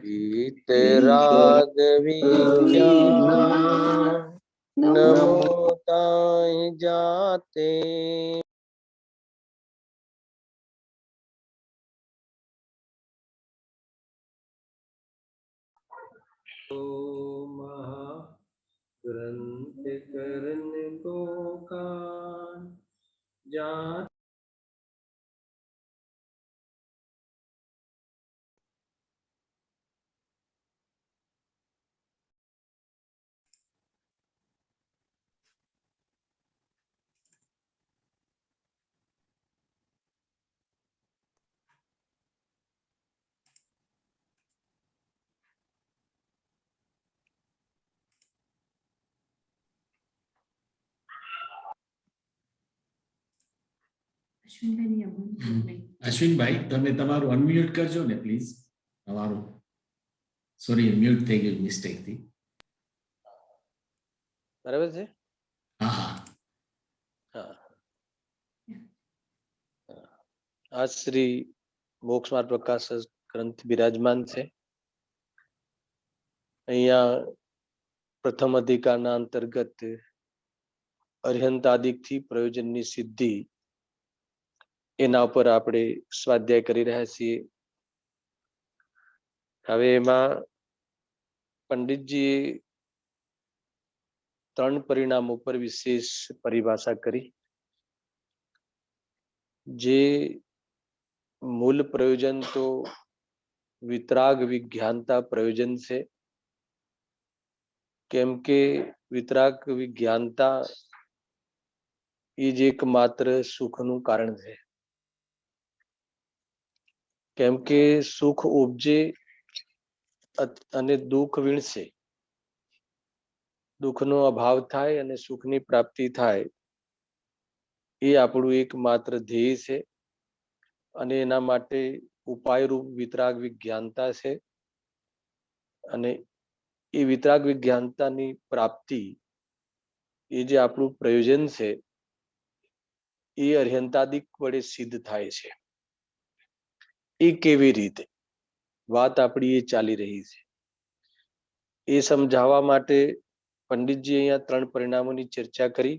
वीतराग विज्ञान नमो ताहि जाते। ग्रंथ करन को कान जा અશ્વિનભાઈ તમે તમારું અનમ્યુટ કરજો ને પ્લીઝ. તમારું સોરી મ્યુટ થઈ ગયું મિસ્ટેક થી. બરાબર છે. હા હા હા. આ શ્રી મોક્ષ માર્ગ પ્રકાશ ગ્રંથ બિરાજમાન છે. અહીંયા પ્રથમ અધિકારના અંતર્ગત અર્હંતાદિક થી પ્રયોજનની સિદ્ધિ એના ઉપર આપણે સ્વાધ્યાય કરી રહ્યા છીએ. હવે એમાં પંડિતજીએ 3 પરિણામ ઉપર વિશેષ પરિભાષા કરી. જે મૂળ પ્રયોજન તો વિતરાગ વિજ્ઞાનતા પ્રયોજન છે. કેમ કે વિતરાગ વિજ્ઞાનતા એ જ એકમાત્ર સુખનું કારણ છે. કેમ કે સુખ ઉપજે અને દુઃખ વીણશે. દુઃખનો અભાવ થાય અને સુખની પ્રાપ્તિ થાય એ આપણું એકમાત્ર ધ્યેય છે. અને એના માટે ઉપાયરૂપ વિતરાગ વિજ્ઞાનતા છે. અને એ વિતરાગ વિજ્ઞાનતાની પ્રાપ્તિ એ જે આપણું પ્રયોજન છે એ અર્હંતાદિક વડે સિદ્ધ થાય છે. એ કેવી રીતે વાત આપણી એ ચાલી રહી છે. એ સમજાવવા માટે પંડિતજી અહીંયા 3 પરિણામોની ચર્ચા કરી.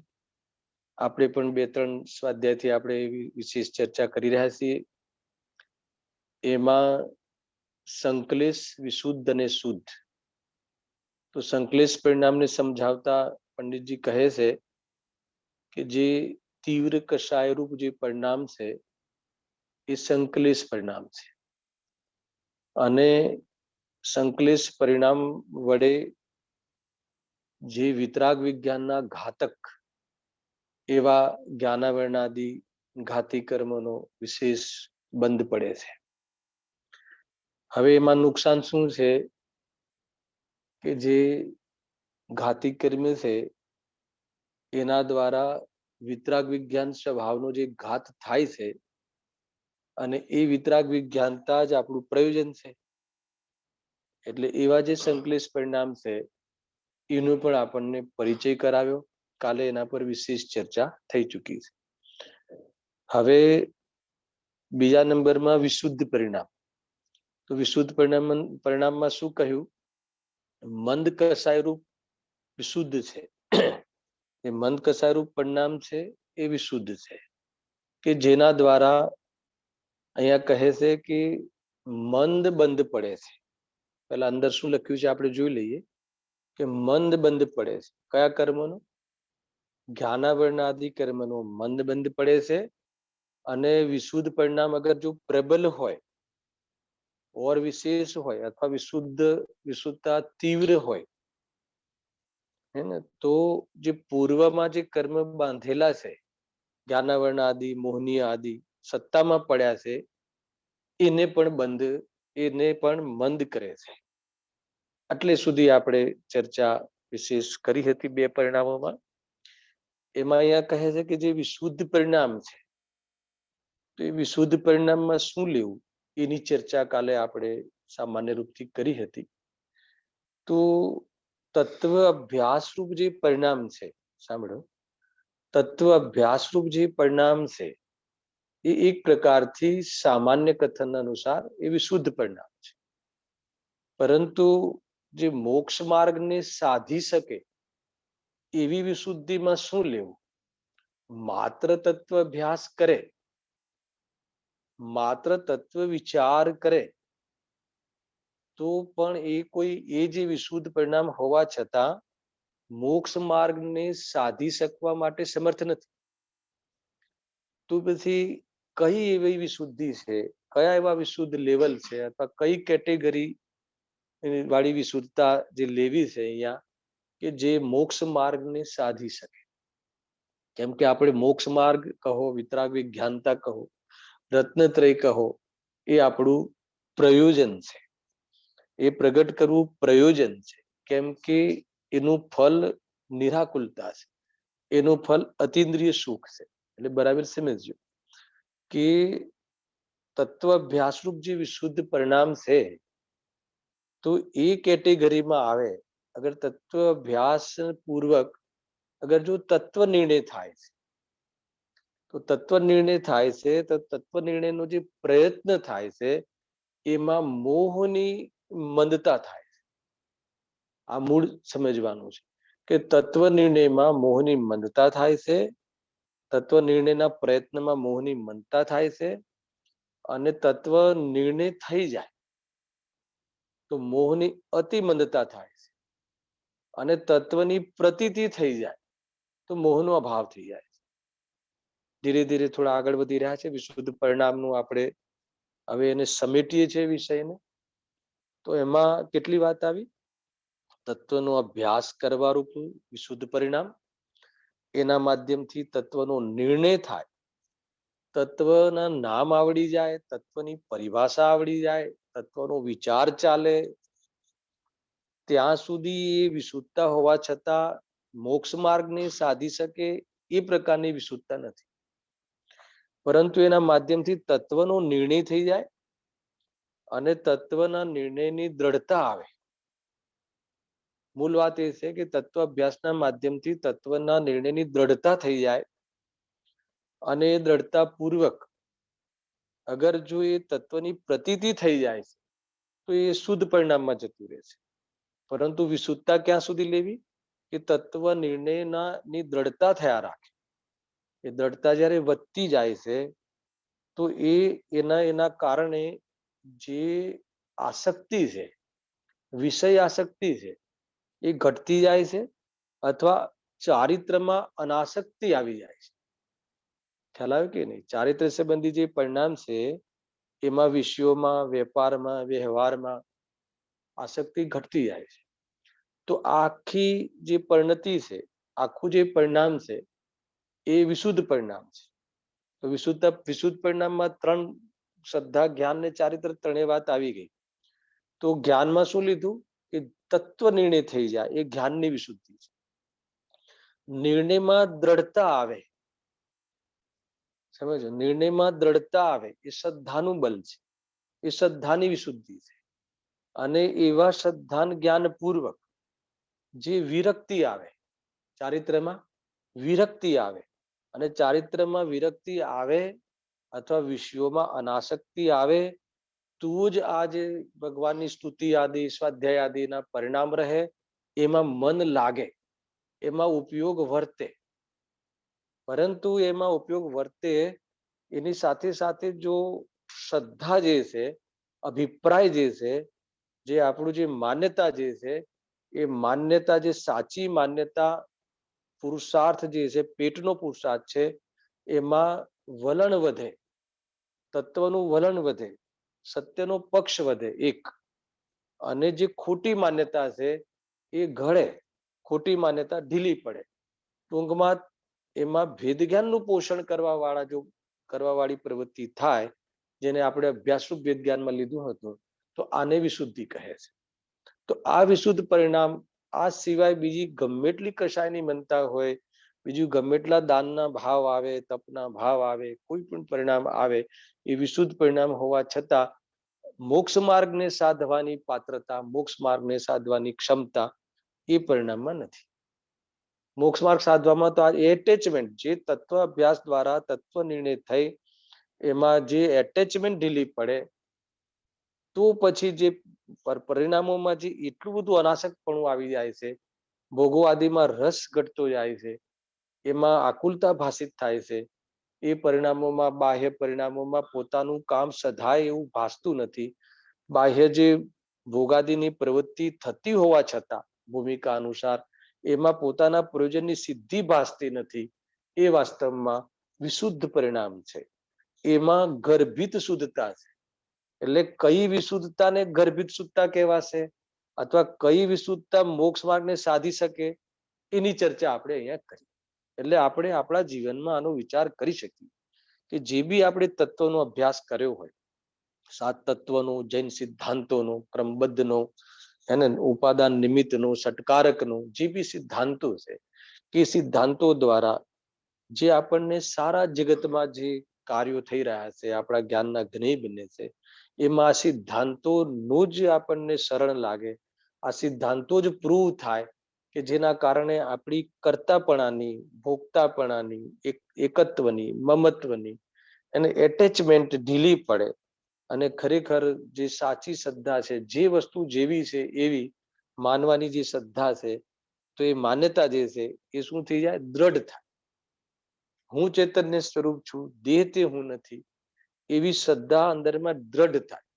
આપણે પણ 2-3 સ્વાધ્યાયથી આપણે એવી વિશેષ ચર્ચા કરી રહ્યા છીએ. એમાં સંકલેશ, વિશુદ્ધ અને શુદ્ધ. તો સંકલેશ પરિણામને સમજાવતા પંડિતજી કહે છે કે જે તીવ્ર કષાય રૂપ જે પરિણામ છે એ સંકલેશ પરિણામ છે. અને સંકલેશ પરિણામ વડે જે વિતરાગ વિજ્ઞાનના ઘાતક એવા જ્ઞાનાવરણાદિ ઘાતી કર્મનો વિશેષ બંધ પડે છે. હવે એમાં નુકસાન શું છે કે જે ઘાતી કર્મ છે એના દ્વારા વિતરાગ વિજ્ઞાન સ્વભાવનો જે ઘાત થાય છે અને એ વિતરાગ વિજ્ઞાનતા જ આપણું પ્રયોજન છે. એટલે એવા જે સંકલેશ પરિણામ છે એનો પણ આપણને પરિચય કરાવ્યો. કાલે એના પર વિશેષ ચર્ચા થઈ ચૂકી છે. હવે બીજા નંબરમાં વિશુદ્ધ પરિણામ. તો વિશુદ્ધ પરિણામમાં શું કહ્યું? મંદ કષાય રૂપ વિશુદ્ધ છે. એ મંદ કષાય રૂપ પરિણામ છે એ વિશુદ્ધ છે કે જેના દ્વારા અહીંયા કહે છે કે મંદ બંધ પડે છે. પેલા અંદર શું લખ્યું છે આપણે જોઈ લઈએ કે મંદ બંધ પડે છે. કયા કર્મનો? જ્ઞાનાવરણાદિ કર્મનો મંદ બંધ પડે છે. અને વિશુદ્ધ પરિણામ અગર જો પ્રબલ હોય ઓર વિશેષ હોય અથવા વિશુદ્ધતા તીવ્ર હોય હે ને, તો જે પૂર્વમાં જે કર્મ બાંધેલા છે જ્ઞાનાવરણ આદિ મોહનીય આદિ સત્તામાં પડ્યા છે એને પણ મંદ કરે છે. એટલે સુધી આપણે ચર્ચા વિશેષ કરી હતી 2 પરિણામોમાં. એમાં અહીંયા કહે છે કે જે વિશુદ્ધ પરિણામ છે તો એ વિશુદ્ધ પરિણામમાં શું લેવું એની ચર્ચા કાલે આપણે સામાન્ય રૂપથી કરી હતી. તો તત્વ અભ્યાસ રૂપ જે પરિણામ છે, સાંભળો, તત્વ અભ્યાસ રૂપ જે પરિણામ છે એ એક પ્રકારથી સામાન્ય કથન અનુસાર એ વિશુદ્ધ પરિણામ છે. પરંતુ જે મોક્ષ માર્ગને સાધી શકે એવી વિશુદ્ધિમાં શું લેવું? માત્ર તત્વ અભ્યાસ કરે, માત્ર તત્વ વિચાર કરે તો પણ એ જે વિશુદ્ધ પરિણામ હોવા છતાં મોક્ષ માર્ગને સાધી શકવા માટે સમર્થ નથી. તો પછી કઈ એવી વિશુદ્ધિ છે, કયા એવા વિશુદ્ધ લેવલ છે, અથવા કઈ કેટેગરી વાળી વિશુદ્ધતા જે લેવી છે અહીંયા, કે જે મોક્ષ માર્ગને સાધી શકે? કેમ કે આપણે મોક્ષ માર્ગ કહો, વિતરાગ વિજ્ઞાનતા કહો, રત્નત્રય કહો, એ આપણું પ્રયોજન છે. એ પ્રગટ કરવું પ્રયોજન છે. કેમ કે એનું ફલ નિરાકુલતા છે, એનું ફલ અતિન્દ્રિય સુખ છે. એટલે બરાબર સમજજો કે તત્વ અભ્યાસરૂપ જે વિશુદ્ધ પરિણામ છે, તો એ કેટેગરીમાં આવે અગર તત્વ અભ્યાસ પૂર્વક અગર જો તત્વ નિર્ણય થાય છે, તો તત્વ નિર્ણય થાય છે, તો તત્વ નિર્ણયનો જે પ્રયત્ન થાય છે એમાં મોહની મંદતા થાય છે. આ મૂળ સમજવાનું છે કે તત્વ નિર્ણયમાં મોહની મંદતા થાય છે, તત્વ નિર્ણયના પ્રયત્નમાં મોહની મંદતા થાય છે, અને તત્વ નિર્ણય થઈ જાય તો મોહની અતિ મંદતા થાય છે, અને તત્વની પ્રતીતિ થઈ જાય તો મોહનો અભાવ થઈ જાય છે. ધીરે ધીરે થોડા આગળ વધી રહ્યા છે. વિશુદ્ધ પરિણામનું આપણે હવે એને સમેટીએ છીએ વિષયને. તો એમાં કેટલી વાત આવી? તત્વનો અભ્યાસ કરવા રૂપનું વિશુદ્ધ પરિણામ, એના માધ્યમથી તત્વનો નિર્ણય થાય, તત્વના નામ આવડી જાય, તત્વની પરિભાષા આવડી જાય, તત્વનો વિચાર ચાલે, ત્યાં સુધી એ વિશુદ્ધતા હોવા છતાં મોક્ષ માર્ગને સાધી શકે એ પ્રકારની વિશુદ્ધતા નથી. પરંતુ એના માધ્યમથી તત્વનો નિર્ણય થઈ જાય અને તત્વના નિર્ણયની દ્રઢતા આવે. મૂળ વાત એ છે કે તત્વ અભ્યાસના માધ્યમથી તત્વના નિર્ણયની દ્રઢતા થઈ જાય, અને એ દ્રઢતા પૂર્વક અગર જો એ તત્વની પ્રતીતિ થઈ જાય છે તો એ શુદ્ધ પરિણામમાં જતું રહે છે. પરંતુ વિશુદ્ધતા ક્યાં સુધી લેવી? કે તત્વ નિર્ણયની દ્રઢતા થયા રાખે. એ દ્રઢતા જ્યારે વધતી જાય છે તો એના કારણે જે આસક્તિ છે, વિષય આસક્તિ છે, એ ઘટતી જાય છે, અથવા ચારિત્રમાં અનાસક્તિ આવી જાય છે. ખ્યાલ આવ્યો કે નહીં? ચારિત્ર સંબંધી જે પરિણામ છે એમાં વિષયોમાં, વેપારમાં, વ્યવહારમાં આસક્તિ ઘટતી જાય છે. તો આખી જે પરિણતિ છે, આખું જે પરિણામ છે એ વિશુદ્ધ પરિણામ છે. તો વિશુદ્ધ પરિણામમાં ત્રણ, શ્રદ્ધા, જ્ઞાન ને ચારિત્ર, ત્રણેય વાત આવી ગઈ. તો જ્ઞાનમાં શું લીધું? કે તત્વ નિર્ણય થઈ જાય, એ જ્ઞાનની વિશુદ્ધિ છે. નિર્ણયમાં દ્રઢતા આવે, સમજો, નિર્ણયમાં દ્રઢતા આવે, એ શ્રદ્ધાનું બલ છે, એ શ્રદ્ધાની વિશુદ્ધિ છે. અને એવા શ્રદ્ધાન જ્ઞાન પૂર્વક જે વિરક્તિ આવે, ચારિત્રમાં વિરક્તિ આવે, અને ચારિત્રમાં વિરક્તિ આવે અથવા વિષયોમાં અનાસક્તિ આવે તો જ આ જે ભગવાનની સ્તુતિ આદિ, સ્વાધ્યાય આદિના પરિણામ રહે, એમાં મન લાગે, એમાં ઉપયોગ વર્તે. પરંતુ એમાં ઉપયોગ વર્તે એની સાથે સાથે જો શ્રદ્ધા જે છે, અભિપ્રાય જે છે, જે આપણું જે માન્યતા જે છે, એ માન્યતા, જે સાચી માન્યતા, પુરુષાર્થ જે છે, પેટનો પુરુષાર્થ છે, એમાં વલણ વધે, તત્વનું વલણ વધે, સત્યનો પક્ષ વધે એક. અને જે ખોટી માન્યતા છે એ ઘડે, ખોટી માન્યતા ઢીલી પડે. ટૂંકમાં એમાં ભેદ જ્ઞાનનું પોષણ કરવા વાળી પ્રવૃત્તિ થાય, જેને આપણે અભ્યાસરૂપ ભેદ જ્ઞાનમાં લીધું હતું. તો આને વિશુદ્ધિ કહે છે. તો આ વિશુદ્ધ પરિણામ, આ સિવાય બીજી ગમે એટલી કશાયની મનતા હોય, બીજું ગમે એટલા દાનના ભાવ આવે, તપના ભાવ આવે, કોઈ પણ પરિણામ આવે, એ વિશુદ્ધ પરિણામ હોવા છતાં મોક્ષ માર્ગને સાધવાની પાત્રતા, મોક્ષ માર્ગને સાધવાની ક્ષમતા એ પરિણામમાં નથી. મોક્ષ માર્ગ સાધવામાં તો આ એટેચમેન્ટ, જે તત્વ અભ્યાસ દ્વારા તત્વ નિર્ણય થઈ એમાં જે એટેચમેન્ટ ઢીલી પડે તો પછી જે પરિણામોમાં જે એટલું બધું અનાસક્તપણું આવી જાય છે, ભોગવાદીમાં રસ ઘટતો જાય છે, એમાં આકુલતા ભાષિત થાય છે, એ પરિણામોમાં બાહ્ય પરિણામોમાં પોતાનું કામ સધાય એવું ભાસતું નથી. બાહ્ય જે ભોગાદીની પ્રવૃત્તિ થતી હોવા છતાં ભૂમિકા અનુસાર એમાં પોતાના પ્રયોજનની સિદ્ધિ ભાસતી નથી. એ વાસ્તવમાં વિશુદ્ધ પરિણામ છે. એમાં ગર્ભિત શુદ્ધતા છે. એટલે કઈ વિશુદ્ધતાને ગર્ભિત શુદ્ધતા કહેવાશે અથવા કઈ વિશુદ્ધતા મોક્ષ માર્ગને સાધી શકે, એની ચર્ચા આપણે અહીંયા કરી. એટલે આપણે આપણા જીવનમાં આનો વિચાર કરી શકીએ કે જે બી આપણે તત્વનો અભ્યાસ કર્યો હોય, 7 તત્વનો, જૈન સિદ્ધાંતોનો, ક્રમબદ્ધનો, એને ઉપાદાન નિમિત્તનો, ષટકારકનો, જે બી સિદ્ધાંતો છે, એ સિદ્ધાંતો દ્વારા જે આપણને સારા જગતમાં જે કાર્યો થઈ રહ્યા છે, આપણા જ્ઞાનના જ્ઞેય બને છે, એમાં આ સિદ્ધાંતોનું જ આપણને સરળ લાગે, આ સિદ્ધાંતો જ પ્રૂવ થાય કે જેના કારણે આપણી કર્તાપણાની, ભોગતાપણાની, એકત્વની, મમત્વની અને એટેચમેન્ટ ઢીલી પડે અને ખરેખર જે સાચી શ્રદ્ધા છે, જે વસ્તુ જેવી છે એવી માનવાની જે શ્રદ્ધા છે, તો એ માન્યતા જે છે એ શું થઈ જાય? દ્રઢ થાય. હું ચૈતન્ય સ્વરૂપ છું, દેહ તે હું નથી, એવી શ્રદ્ધા અંદરમાં દ્રઢ થાય.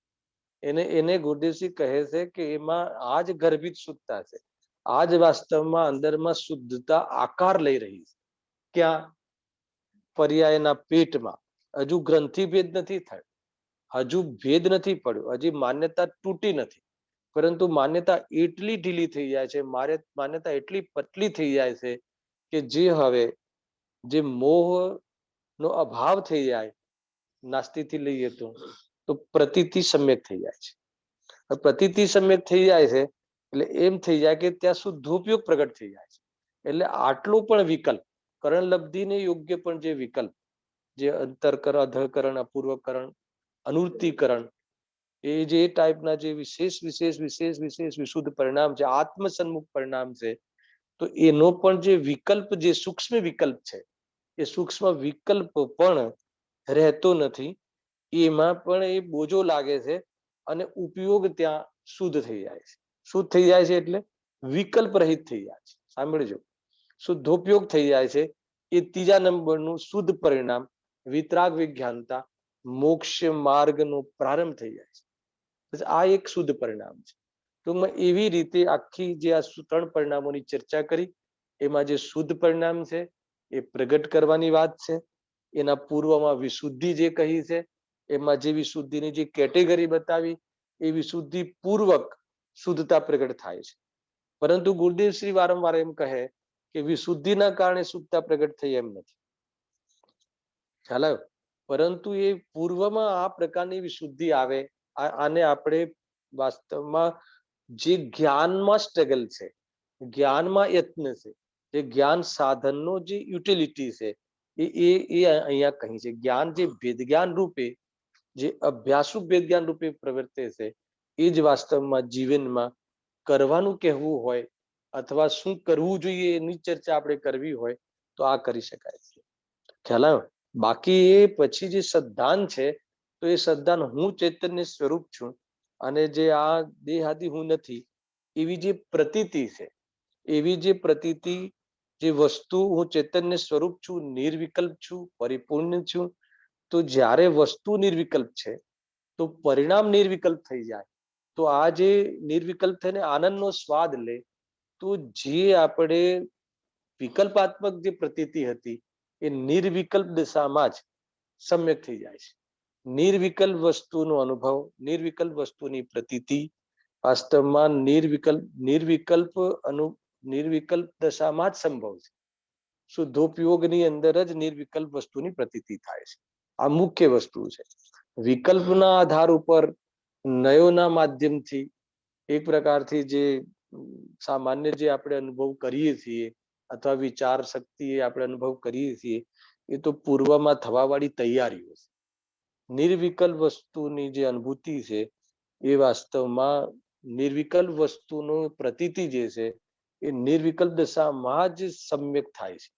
એને ગુરુદેવસિંહ કહે છે કે એમાં આ જ ગર્ભિત શુદ્ધતા છે, આ જ વાસ્તવમાં અંદરમાં શુદ્ધતા આકાર લઈ રહી છે. ક્યાં? પર્યાયના પેટમાં. હજુ ગ્રંથિ ભેદ નથી થયો, હજુ ભેદ નથી પડ્યો, હજી માન્યતા તૂટી નથી, પરંતુ માન્યતા એટલી ઢીલી થઈ જાય છે, માન્યતા એટલી પતલી થઈ જાય છે કે જે હવે જે મોહનો અભાવ થઈ જાય, નાસ્તિથી લઈએ તો પ્રતીતિ સમ્યક થઈ જાય છે. પ્રતીતિ સમ્યક થઈ જાય છે એટલે એમ થઈ જાય કે ત્યાં શુદ્ધોપયોગ પ્રગટ થઈ જાય છે. એટલે આટલું પણ વિકલ્પ, કરણલબ્ધિને યોગ્ય પણ જે વિકલ્પ, જે અંતરકરણ, અધઃકરણ, અપૂર્વકરણ, અનુવૃત્તિકરણ, એ જે ટાઈપના જે વિશેષ વિશુદ્ધ પરિણામ છે, આત્મસન્મુખ પરિણામ છે, તો એનો પણ જે વિકલ્પ, જે સૂક્ષ્મ વિકલ્પ છે, એ સૂક્ષ્મ વિકલ્પ પણ રહેતો નથી. એમાં પણ એ બોજો લાગે છે અને ઉપયોગ ત્યાં શુદ્ધ થઈ જાય છે. શુદ્ધ થઈ જાય છે એટલે વિકલ્પ રહિત થઈ જાય છે. સાંભળજો, શુદ્ધોપયોગ થઈ જાય છે. એ ત્રીજા નંબરનું શુદ્ધ પરિણામ વિતરાગ વિજ્ઞાનતા, મોક્ષ માર્ગનો પ્રારંભ થઈ જાય છે. આ એક શુદ્ધ પરિણામ છે. ટૂંકમાં એવી રીતે આખી જે આ 3 પરિણામોની ચર્ચા કરી, એમાં જે શુદ્ધ પરિણામ છે એ પ્રગટ કરવાની વાત છે. એના પૂર્વમાં વિશુદ્ધિ જે કહી છે, એમાં જે વિશુદ્ધિની જે કેટેગરી બતાવી, એ વિશુદ્ધિ પૂર્વક શુદ્ધતા પ્રગટ થાય છે. પરંતુ ગુરુદેવ શ્રી વારંવાર એમ કહે કે વિશુદ્ધિના કારણે શુદ્ધતા પ્રગટ થઈ એમ નથી. ખ્યાલ આવ્યો? પરંતુ એ પૂર્વમાં આ પ્રકારની વિશુદ્ધિ આવે, આને આપણે વાસ્તવમાં જે જ્ઞાનમાં સ્ટ્રગલ છે, જ્ઞાનમાં યત્ન છે, જે જ્ઞાન સાધનનો જે યુટિલિટી છે, એ અહીંયા કહી છે. જ્ઞાન જે ભેદ જ્ઞાન રૂપે, જે અભ્યાસુ ભેદ જ્ઞાન રૂપે પ્રવર્તે છે, એ જ વાસ્તવમાં જીવનમાં કરવાનું કહેવું હોય અથવા શું કરવું જોઈએ એની ચર્ચા આપણે કરવી હોય તો આ કરી શકાય છે. ખ્યાલ આવ્યો? બાકી એ પછી જે સદ્ધાન છે, તો એ સદ્ધાન હું ચૈતન્ય સ્વરૂપ છું અને જે આ દેહાદી હું નથી, એવી જે પ્રતીતિ છે, એવી જે પ્રતીતિ, જે વસ્તુ હું ચૈતન્ય સ્વરૂપ છું, નિર્વિકલ્પ છું, પરિપૂર્ણ છું, તો જ્યારે વસ્તુ નિર્વિકલ્પ છે તો પરિણામ નિર્વિકલ્પ થઈ જાય. તો આ જે નિર્વિકલ્પ થઈને આનંદનો સ્વાદ લે, તો જે આપણે વિકલ્પાત્મક જે પ્રતીતિ હતી એ નિર્વિકલ્પ દિશામાં જ સમ્યક થઈ જાય છે. નિર્વિકલ્પ વસ્તુનો અનુભવ, નિર્વિકલ્પ વસ્તુની પ્રતીતિ વાસ્તવમાં નિર્વિકલ્પ દશામાં જ સંભવ છે. શુદ્ધોપયોગની અંદર જ નિર્વિકલ્પ વસ્તુની પ્રતીતિ થાય છે. આ મુખ્ય વસ્તુ છે. વિકલ્પના આધાર ઉપર નયોના માધ્યમથી એક પ્રકારથી જે સામાન્ય જે આપણે અનુભવ કરીએ છીએ અથવા વિચાર શક્તિ આપણે અનુભવ કરીએ છીએ, એ તો પૂર્વમાં થવા વાળી તૈયારીઓ છે. નિર્વિકલ્પ વસ્તુની જે અનુભૂતિ છે એ વાસ્તવમાં નિર્વિકલ્પ વસ્તુનો પ્રતીતિ જે છે એ નિર્વિકલ્પ દશામાં જ સમ્યક થાય છે.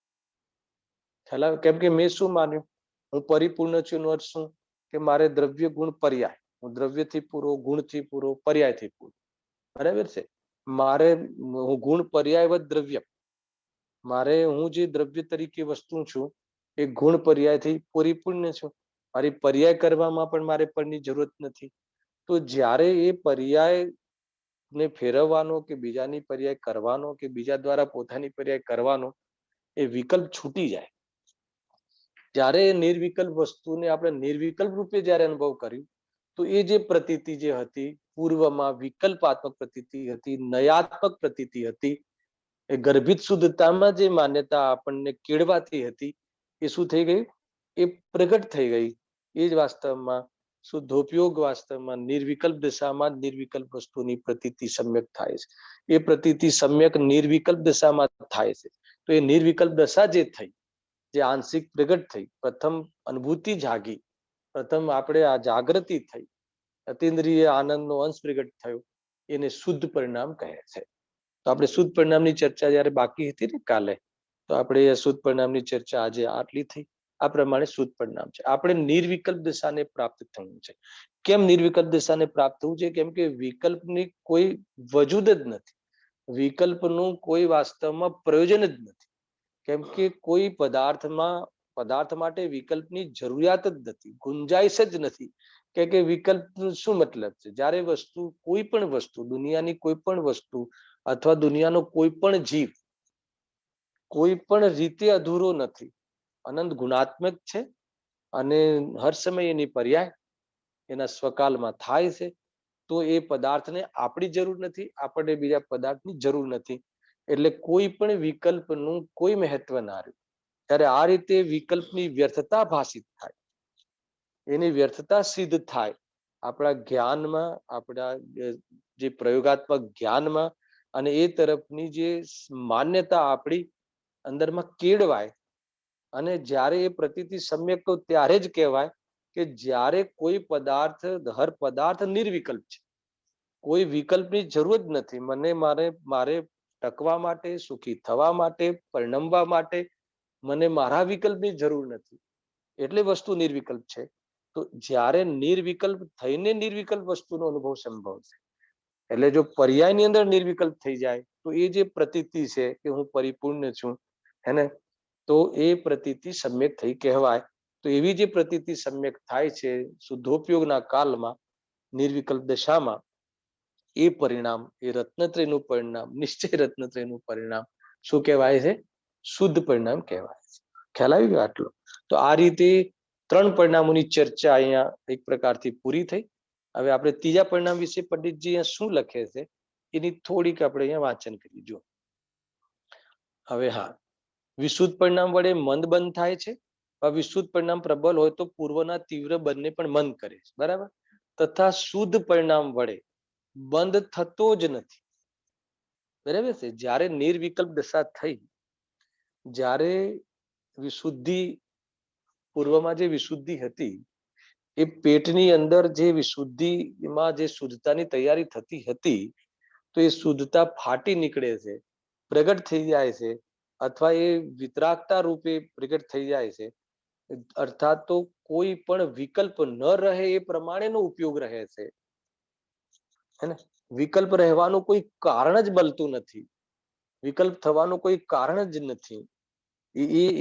ખ્યાલ આવે? કેમ કે મેં શું માન્યું હું પરિપૂર્ણ છું એનો અર્થ શું? કે મારે દ્રવ્ય ગુણ પર્યાય, હું દ્રવ્યથી પૂરો, ગુણથી પૂરો, પર્યાયથી પૂરો, બરાબર છે. મારે હું ગુણ પર્યાયવત દ્રવ્ય, મારે હું જે દ્રવ્ય તરીકે વસ્તુ છું એ ગુણ પર્યાયથી પરિપૂર્ણ છું. મારી પર્યાય કરવામાં પણ મારે પરની જરૂરત નથી. તો જ્યારે એ પર્યાય ને ફેરવવાનો કે બીજાની પર્યાય કરવાનો કે બીજા દ્વારા પોતાની પર્યાય કરવાનો એ વિકલ્પ છૂટી જાય, ત્યારે નિર્વિકલ્પ વસ્તુને આપણે નિર્વિકલ્પ રૂપે જ્યારે અનુભવ કર્યું, તો એ જે પ્રતીતિ જે હતી પૂર્વમાં વિકલ્પાત્મક પ્રતીતિ હતી, નયાત્મક પ્રતીતિ હતી, એ ગર્ભિત શુદ્ધતામાં જે માન્યતા આપણને કેળવાતી હતી એ શું થઈ ગઈ? એ પ્રગટ થઈ ગઈ. એ જ વાસ્તવમાં શુદ્ધોપયોગ વાસ્તવમાં નિર્વિકલ્પ દશામાં નિર્વિકલ્પ વસ્તુની પ્રતીતિ સમ્યક થાય છે. એ પ્રતીતિ સમ્યક નિર્વિકલ્પ દશામાં થાય છે. તો એ નિર્વિકલ્પ દશા જે થઈ, જે આંશિક પ્રગટ થઈ, પ્રથમ અનુભૂતિ જાગી, પ્રથમ આપણે આ જાગૃતિ થઈ, અતિન્દ્રિય આનંદનો અંશ પ્રગટ થયો, એને શુદ્ધ પરિણામ કહે છે. તો આપણે શુદ્ધ પરિણામની ચર્ચા જયારે બાકી હતી ને કાલે, તો આપણે શુદ્ધ પરિણામની ચર્ચા આજે આટલી થઈ. આ પ્રમાણે શુદ્ધ પરિણામ છે. આપણે નિર્વિકલ્પ દશાને પ્રાપ્ત થવું છે. કેમ નિર્વિકલ્પ દશાને પ્રાપ્ત થવું છે? કેમ કે વિકલ્પની કોઈ વજૂદ જ નથી, વિકલ્પનું કોઈ વાસ્તવમાં પ્રયોજન જ નથી. કેમ કે કોઈ પદાર્થ માટે વિકલ્પની જરૂરિયાત જ નથી, ગુંજાઈશ જ નથી. કે વિકલ્પ શું મતલબ છે? જ્યારે વસ્તુ, કોઈ પણ વસ્તુ, દુનિયાની કોઈ પણ વસ્તુ અથવા દુનિયાનો કોઈ પણ જીવ કોઈ પણ રીતે અધૂરો નથી, અનંત ગુણાત્મક છે અને હર સમય એની પર્યાય એના સ્વકાલમાં થાય છે. તો એ પદાર્થને આપણી જરૂર નથી, આપણને બીજા પદાર્થની જરૂર નથી. એટલે કોઈ પણ વિકલ્પનું કોઈ મહત્વ ના રહ્યું. ત્યારે આ રીતે વિકલ્પની વ્યર્થતા ભાષિત થાય, એની વ્યર્થતા સિદ્ધ થાય આપણા જ્ઞાનમાં, આપણા જે પ્રયોગાત્મક જ્ઞાનમાં, અને એ તરફની જે માન્યતા આપણી અંદરમાં કેળવાય. અને જ્યારે એ પ્રતીતિ સમ્યક, તો ત્યારે જ કહેવાય કે જ્યારે કોઈ પદાર્થ, હર પદાર્થ નિર્વિકલ્પ છે, કોઈ વિકલ્પની જરૂર જ નથી. મારે ટકવા માટે, સુખી થવા માટે, પરિણમવા માટે મને મારા વિકલ્પની જરૂર નથી, એટલે વસ્તુ નિર્વિકલ્પ છે. તો જ્યારે નિર્વિકલ્પ થઈને નિર્વિકલ્પ વસ્તુનો અનુભવ સંભવ છે. એટલે જો પર્યાયની અંદર નિર્વિકલ્પ થઈ જાય, તો એ જે પ્રતીતિ છે કે હું પરિપૂર્ણ છું, હેને, તો એ પ્રતીતિ સમ્યક થઈ કહેવાય. તો એવી જે પ્રતીતિ સમ્યક થાય છે શુદ્ધોપયોગના કાલમાં, નિર્વિકલ્પ દશામાં, એ પરિણામ, એ રત્નત્રયનું પરિણામ, નિશ્ચય રત્નત્રયનું પરિણામ શું કહેવાય છે? શુદ્ધ પરિણામ કહેવાય છે. ખ્યાલ આવી ગયો આટલો? તો આ રીતે 3 પરિણામોની ચર્ચા અહીંયા એક પ્રકારથી પૂરી થઈ. હવે આપણે ત્રીજા પરિણામ વિશે પંડિતજી અહીંયા શું લખે છે એની થોડીક આપણે અહીંયા વાંચન કરી જો. હવે હા, વિશુદ્ધ પરિણામ વડે મંદ બંધ થાય છે. વિશુદ્ધ પરિણામ પ્રબળ હોય તો પૂર્વના તીવ્ર બંને પણ મંદ કરે છે, બરાબર. તથા શુદ્ધ પરિણામ વડે બંધ થતો જ નથી, બરાબર છે. જ્યારે નિર્વિકલ્પ દશા થઈ, જ્યારે વિશુદ્ધિ, પૂર્વમાં જે વિશુદ્ધિ હતી, એ પેટની અંદર જે વિશુદ્ધિમાં જે શુદ્ધતાની તૈયારી થતી હતી, તો એ શુદ્ધતા ફાટી નીકળે છે, પ્રગટ થઈ જાય છે, અથવા એ વિતરાગતા રૂપે પ્રગટ થઈ જાય છે. અર્થાત તો કોઈ પણ વિકલ્પ ન રહે એ પ્રમાણેનો ઉપયોગ રહે છે, હેને. વિકલ્પ રહેવાનું કોઈ કારણ જ બનતું નથી, વિકલ્પ થવાનું કોઈ કારણ જ નથી.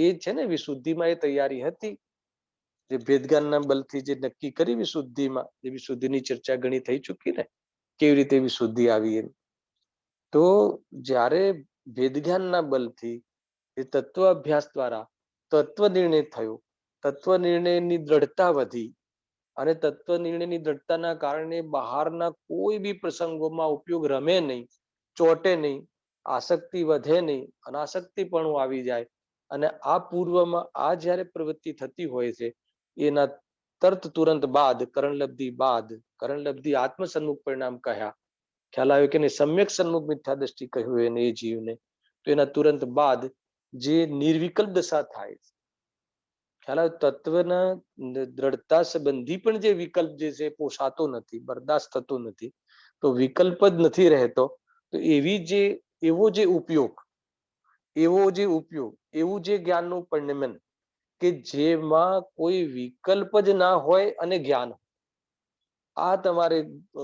એ છે ને વિશુદ્ધિમાં એ તૈયારી હતી, જે ભેદજ્ઞાનના બલથી જે નક્કી કરી વિશુદ્ધિમાં, જે વિશુદ્ધિની ચર્ચા ઘણી થઈ ચૂકી ને, કેવી રીતે વિશુદ્ધિ આવી એમ. તો જ્યારે ભેદજ્ઞાનના બલથી એ તત્વ અભ્યાસ દ્વારા તત્વ નિર્ણય થયો, તત્વ નિર્ણયની દ્રઢતા વધી, અને તત્વ નિર્ણયની દ્રઢતાના કારણે બહારના કોઈ બી પ્રસંગોમાં ઉપયોગ રમે નહીં, ચોટે નહીં, આસક્તિ વધે નહીં, અનાસક્તિ પણ આવી જાય. અને આ પૂર્વમાં આ જ્યારે પ્રવૃત્તિ થતી હોય છે, એના તુરંત બાદ, કરણલબ્ધિ આત્મસન્મુખ પરિણામ કહ્યા. ખ્યાલ આવ્યો કે નહીં? સમ્યક સન્મુખ મિથ્યા દ્રષ્ટિ કહ્યું એને, એ જીવને. તો એના તુરંત બાદ જે નિર્વિકલ્પ દશા થાય, ખ્યાલ આવ્યો? તત્વના દ્રઢતા સંબંધી પણ જે વિકલ્પ જે છે પોષાતો નથી, બરદાસ્ત થતો નથી, તો વિકલ્પ જ નથી રહેતો. તો એવો જે ઉપયોગ, એવું જે જ્ઞાનનું પરિણમન, કે જેમાં કોઈ વિકલ્પ જ ના હોય અને જ્ઞાન. આ તમારે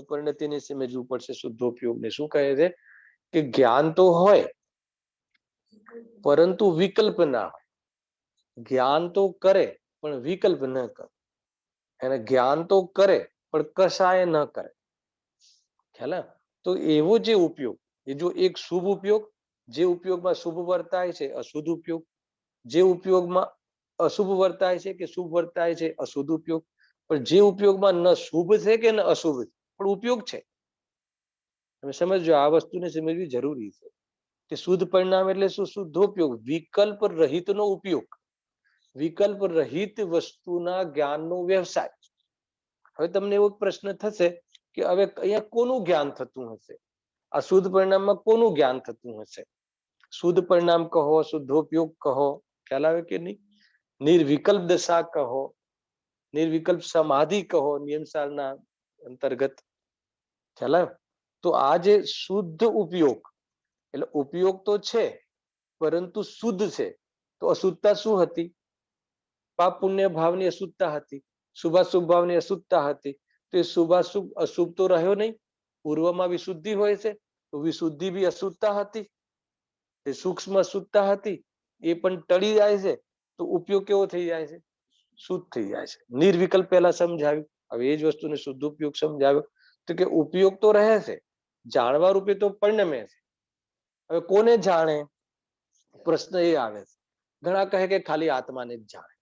પરિણતિને સમજવું પડશે. શુદ્ધોપયોગને શું કહે છે કે જ્ઞાન તો હોય પરંતુ વિકલ્પ ના હોય. જ્ઞાન તો કરે પણ વિકલ્પ ન કરે, અને જ્ઞાન તો કરે પણ કશાય ન કરે. ખ્યાલ? તો એવો જે ઉપયોગ, એ જો એક શુભ ઉપયોગ, જે ઉપયોગમાં શુભ વર્તાય છે, અશુદ્ધ ઉપયોગ, જે ઉપયોગમાં અશુભ વર્તાય છે કે શુભ વર્તાય છે, અશુદ્ધ ઉપયોગ, પણ જે ઉપયોગમાં ન શુભ છે કે ન અશુભ છે, પણ ઉપયોગ છે. તમે સમજો, આ વસ્તુને સમજવી જરૂરી છે કે શુદ્ધ પરિણામ એટલે શું? શુદ્ધોપયોગ, વિકલ્પ રહિતનો ઉપયોગ, વિકલ્પ રહિત વસ્તુના જ્ઞાનનો વ્યવસાય. હવે તમને એવો પ્રશ્ન થશે કે હવે અહીંયા કોનું જ્ઞાન થતું હશે? આ શુદ્ધ પરિણામમાં કોનું જ્ઞાન થતું હશે? શુદ્ધ પરિણામ કહો, શુદ્ધોપયોગ કહો, ખ્યાલ આવે કે નહીં? નિર્વિકલ્પ દશા કહો, નિર્વિકલ્પ સમાધિ કહો, નિયમ સારના અંતર્ગત. ખ્યાલ આવે? તો આ જે શુદ્ધ ઉપયોગ, એટલે ઉપયોગ તો છે પરંતુ શુદ્ધ છે. તો અશુદ્ધતા શું હતી? પાપ પુણ્ય ભાવની અશુદ્ધતા હતી, શુભાશુભ ભાવની અશુદ્ધતા હતી. તો એ શુભાશુભ અશુભ તો રહ્યો નહીં. પૂર્વમાં વિશુદ્ધિ હોય છે, તો વિશુદ્ધિ બી અશુદ્ધતા હતી, એ સૂક્ષ્મ અશુદ્ધતા હતી, એ પણ ટળી જાય છે. તો ઉપયોગ કેવો થઈ જાય છે? શુદ્ધ થઈ જાય છે. નિર્વિકલ્પ પહેલા સમજાવ્યું, હવે એ જ વસ્તુને શુદ્ધ ઉપયોગ સમજાવ્યો. તો કે ઉપયોગ તો રહે છે, જાણવા રૂપે તો પરિણમે છે. હવે કોને જાણે? પ્રશ્ન એ આવે છે. ઘણા કહે કે ખાલી આત્માને જ જાણે,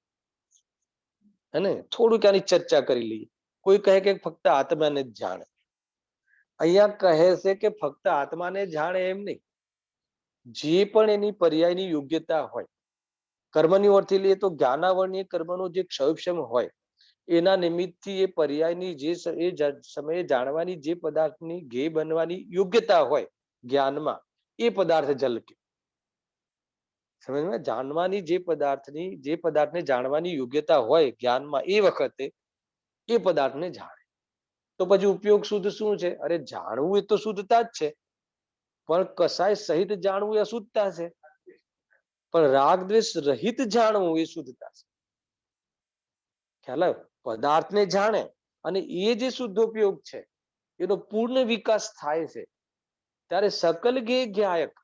હે, થોડુંક આની ચર્ચા કરી લઈએ. કોઈ કહે કે ફક્ત આત્માને જ જાણે. અહીંયા કહે છે કે ફક્ત આત્માને જાણે એમ નહીં, જે પણ એની પર્યાયની યોગ્યતા હોય, કર્મની ઓરથી લઈએ તો જ્ઞાનાવરણીય કર્મનો જે ક્ષયક્ષમ હોય, એના નિમિત્તથી એ પર્યાયની જે એ સમયે જાણવાની જે પદાર્થની જ્ઞેય બનવાની યોગ્યતા હોય જ્ઞાનમાં, એ પદાર્થ ઝલકે. સમજમાં? જાણવાની જે પદાર્થને જાણવાની યોગ્યતા હોય જ્ઞાનમાં, એ વખતે એ પદાર્થને જાણે. તો પછી ઉપયોગ શુદ્ધ શું છે? અરે જાણવું એ તો શુદ્ધતા જ છે, પણ કસાય સહિત જાણવું એ અશુદ્ધતા છે. પણ રાગ દ્વેષ રહિત જાણવું એ શુદ્ધતા છે. ખ્યાલ આવ્યો? પદાર્થને જાણે અને એ જે શુદ્ધોપયોગ છે, એનો પૂર્ણ વિકાસ થાય છે ત્યારે સકલ ગે જ્ઞાયક,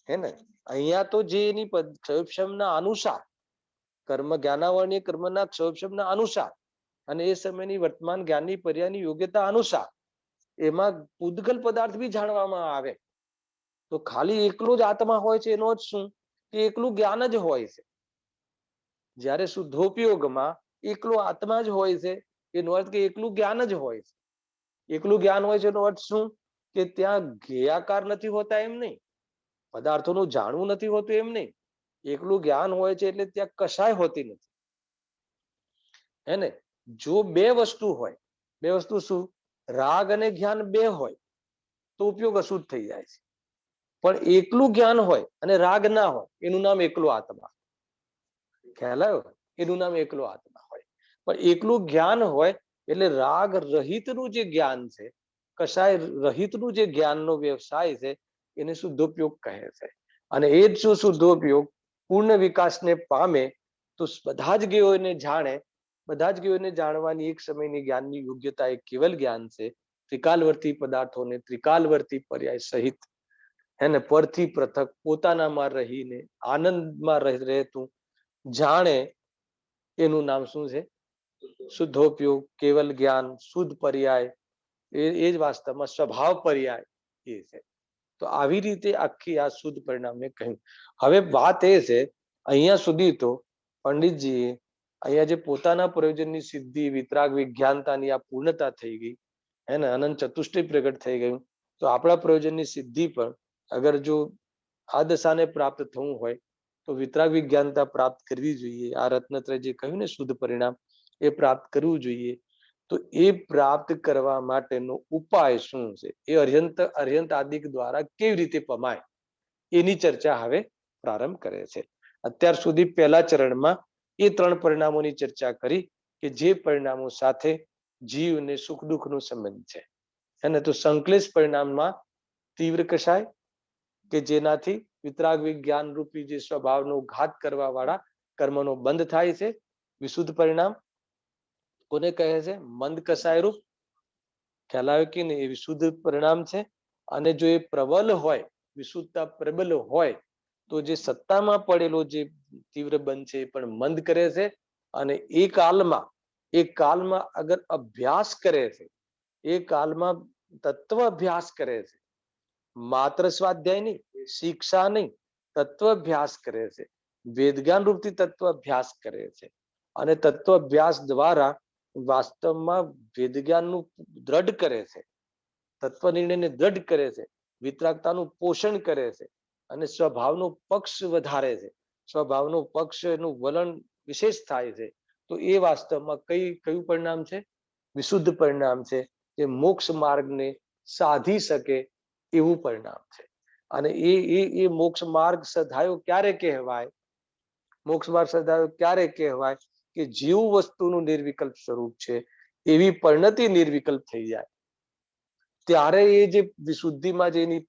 હે ને? અહીંયા તો જે એની ક્ષયોક્ષમના અનુસાર, કર્મ જ્ઞાનાવરણીય કર્મના ક્ષયોક્ષમના અનુસાર અને એ સમયની વર્તમાન જ્ઞાનની પર્યાયની યોગ્યતા અનુસાર એમાં પૂદગલ પદાર્થ બી જાણવામાં આવે. તો ખાલી એકલો જ આત્મા હોય છે એનો જ શું? કે એકલું જ્ઞાન જ હોય છે. જ્યારે શુદ્ધોપયોગમાં એકલો આત્મા જ હોય છે, એનો અર્થ કે એકલું જ્ઞાન જ હોય છે. એકલું જ્ઞાન હોય છે એનો અર્થ શું? કે ત્યાં જ્ઞેયાકાર નથી હોતા એમ નહીં, પદાર્થોનું જાણવું નથી હોતું એમ નહીં. એકલું જ્ઞાન હોય છે એટલે ત્યાં કશાય હોતી નથી, હે ને? જો બે વસ્તુ હોય, બે વસ્તુ શું? રાગ અને જ્ઞાન બે હોય તો ઉપયોગ અશુદ્ધ થઈ જાય છે. પણ એકલું જ્ઞાન હોય અને રાગ ના હોય, એનું નામ એકલો આત્મા. ખ્યાલ આવ્યો? એનું નામ એકલો આત્મા હોય. પણ એકલું જ્ઞાન હોય એટલે રાગ રહિતનું જે જ્ઞાન છે, કશાય રહિતનું જે જ્ઞાનનો વ્યવસાય છે, એને શુદ્ધોપયોગ કહે છે. અને એ જ શું શુદ્ધોપયોગ પૂર્ણ વિકાસને પામે તો બધા જ જ્ઞેયોને જાણે. બધા જ જ્ઞેયોને જાણવાની એક સમયની જ્ઞાનની યોગ્યતા એ કેવલ જ્ઞાન છે. ત્રિકાલવર્તી પદાર્થોને ત્રિકાલવર્તી પર્યાય સહિત, એને પરથી પૃથક પોતાનામાં રહીને આનંદમાં રહેતું જાણે, એનું નામ શું છે? શુદ્ધોપયોગ, કેવલ જ્ઞાન, શુદ્ધ પર્યાય, એ જ વાસ્તવમાં સ્વભાવ પર્યાય એ છે. તો આવી રીતે આખી આ શુદ્ધ પરિણામને કહ્યું. હવે વાત એ છે, અહીંયા સુધી તો પંડિતજીએ અહીંયા જે પોતાના પ્રયોજનની સિદ્ધિ, વિતરાગ વિજ્ઞાનતાની આ પૂર્ણતા થઈ ગઈ, એને અનંત ચતુષ્ટય પ્રગટ થઈ ગયું. તો આપણા પ્રયોજનની સિદ્ધિ પણ અગર જો આ દશાને પ્રાપ્ત થવું હોય તો વિતરાગ વિજ્ઞાનતા પ્રાપ્ત કરવી જોઈએ. આ રત્નત્રય જે કહ્યું ને શુદ્ધ પરિણામ, એ પ્રાપ્ત કરવું જોઈએ. તો એ પ્રાપ્ત કરવા માટેનો ઉપાય શું છે? એ અર્યંત આદિક દ્વારા કેવી રીતે પમાય, એની ચર્ચા હવે પ્રારંભ કરે છે. અત્યાર સુધી પહેલા ચરણમાં એ ત્રણ પરિણામોની ચર્ચા કરી કે જે પરિણામો સાથે જીવને સુખ દુઃખનો સંબંધ છે. અને તો સંકલેશ પરિણામમાં તીવ્ર કશાય કે જેનાથી વિતરાગ વિજ્ઞાન રૂપી જે સ્વભાવનો ઘાત કરવા વાળા કર્મનો બંધ થાય છે. વિશુદ્ધ પરિણામ કોને કહે છે? મંદ કસાય રૂપ. ખ્યાલ આવ્યો કે નહીં? એ વિશુદ્ધ પરિણામ છે. અને જો એ પ્રબલ હોય, વિશુદ્ધતા પ્રબલ હોય, તો જે સત્તામાં પડેલો જે તીવ્ર બંધ છે એ પણ મંદ કરે છે. અને એ કાલમાં અગર અભ્યાસ કરે છે, એ કાલમાં તત્વ અભ્યાસ કરે છે, માત્ર સ્વાધ્યાય નહીં, શિક્ષા નહીં, તત્વ અભ્યાસ કરે છે, વેદજ્ઞાન રૂપથી તત્વ અભ્યાસ કરે છે. અને તત્વ અભ્યાસ દ્વારા વાસ્તવમાં વેદજ્ઞાનનું દ્રઢ કરે છે, તત્વ નિર્ણયને દ્રઢ કરે છે, વિતરાગતાનું પોષણ કરે છે, અને સ્વભાવનો પક્ષ વધારે છે, સ્વભાવનો પક્ષનું વલણ વિશેષ થાય છે. તો એ વાસ્તવમાં કયું પરિણામ છે? વિશુદ્ધ પરિણામ છે, જે મોક્ષ માર્ગને સાધી શકે એવું પરિણામ છે. અને એ મોક્ષ માર્ગ સધાયો ક્યારે કહેવાય? મોક્ષ માર્ગ સધાયો ક્યારે કહેવાય? કે જેવું વસ્તુનું નિર્વિકલ્પ સ્વરૂપ છે એવી પરિણતિ નિર્વિકલ્પ થઈ જાય, ત્યારે એ જે વિશુદ્ધિમાં જે એની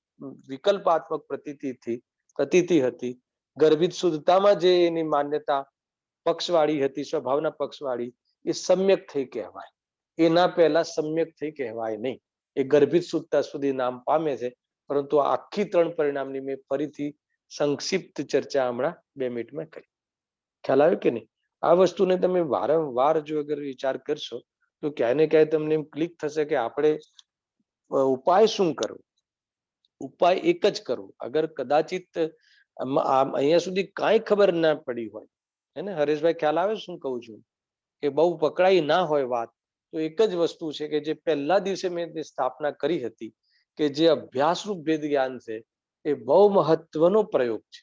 વિકલ્પાત્મક પ્રતીતિ હતી, ગર્ભિત શુદ્ધતામાં જે એની માન્યતા પક્ષવાળી હતી, સ્વભાવના પક્ષવાળી, એ સમ્યક થઈ કહેવાય. એના પહેલા સમ્યક થઈ કહેવાય નહીં. એ ગર્ભિત શુદ્ધતા સુધી નામ પામે છે. પરંતુ આખી 3 પરિણામની મેં ફરીથી સંક્ષિપ્ત ચર્ચા હમણાં 2 મિનિટમાં કરી. ખ્યાલ આવ્યો કે નહીં? આ વસ્તુને તમે વારંવાર જો અગર વિચાર કરશો તો ક્યાંય ને ક્યાંય તમને એમ ક્લિક થશે કે આપણે ઉપાય શું કરવો? ઉપાય એક જ કરવો. અગર કદાચિત અહીંયા સુધી કાંઈ ખબર ના પડી હોય, હે ને હરેશભાઈ? ખ્યાલ આવે શું કહું છું? કે બહુ પકડાઈ ના હોય વાત, તો એક જ વસ્તુ છે કે જે પહેલા દિવસે મેં સ્થાપના કરી હતી, કે જે અભ્યાસરૂપ વેદ જ્ઞાન છે એ બહુ મહત્વનો પ્રયોગ છે.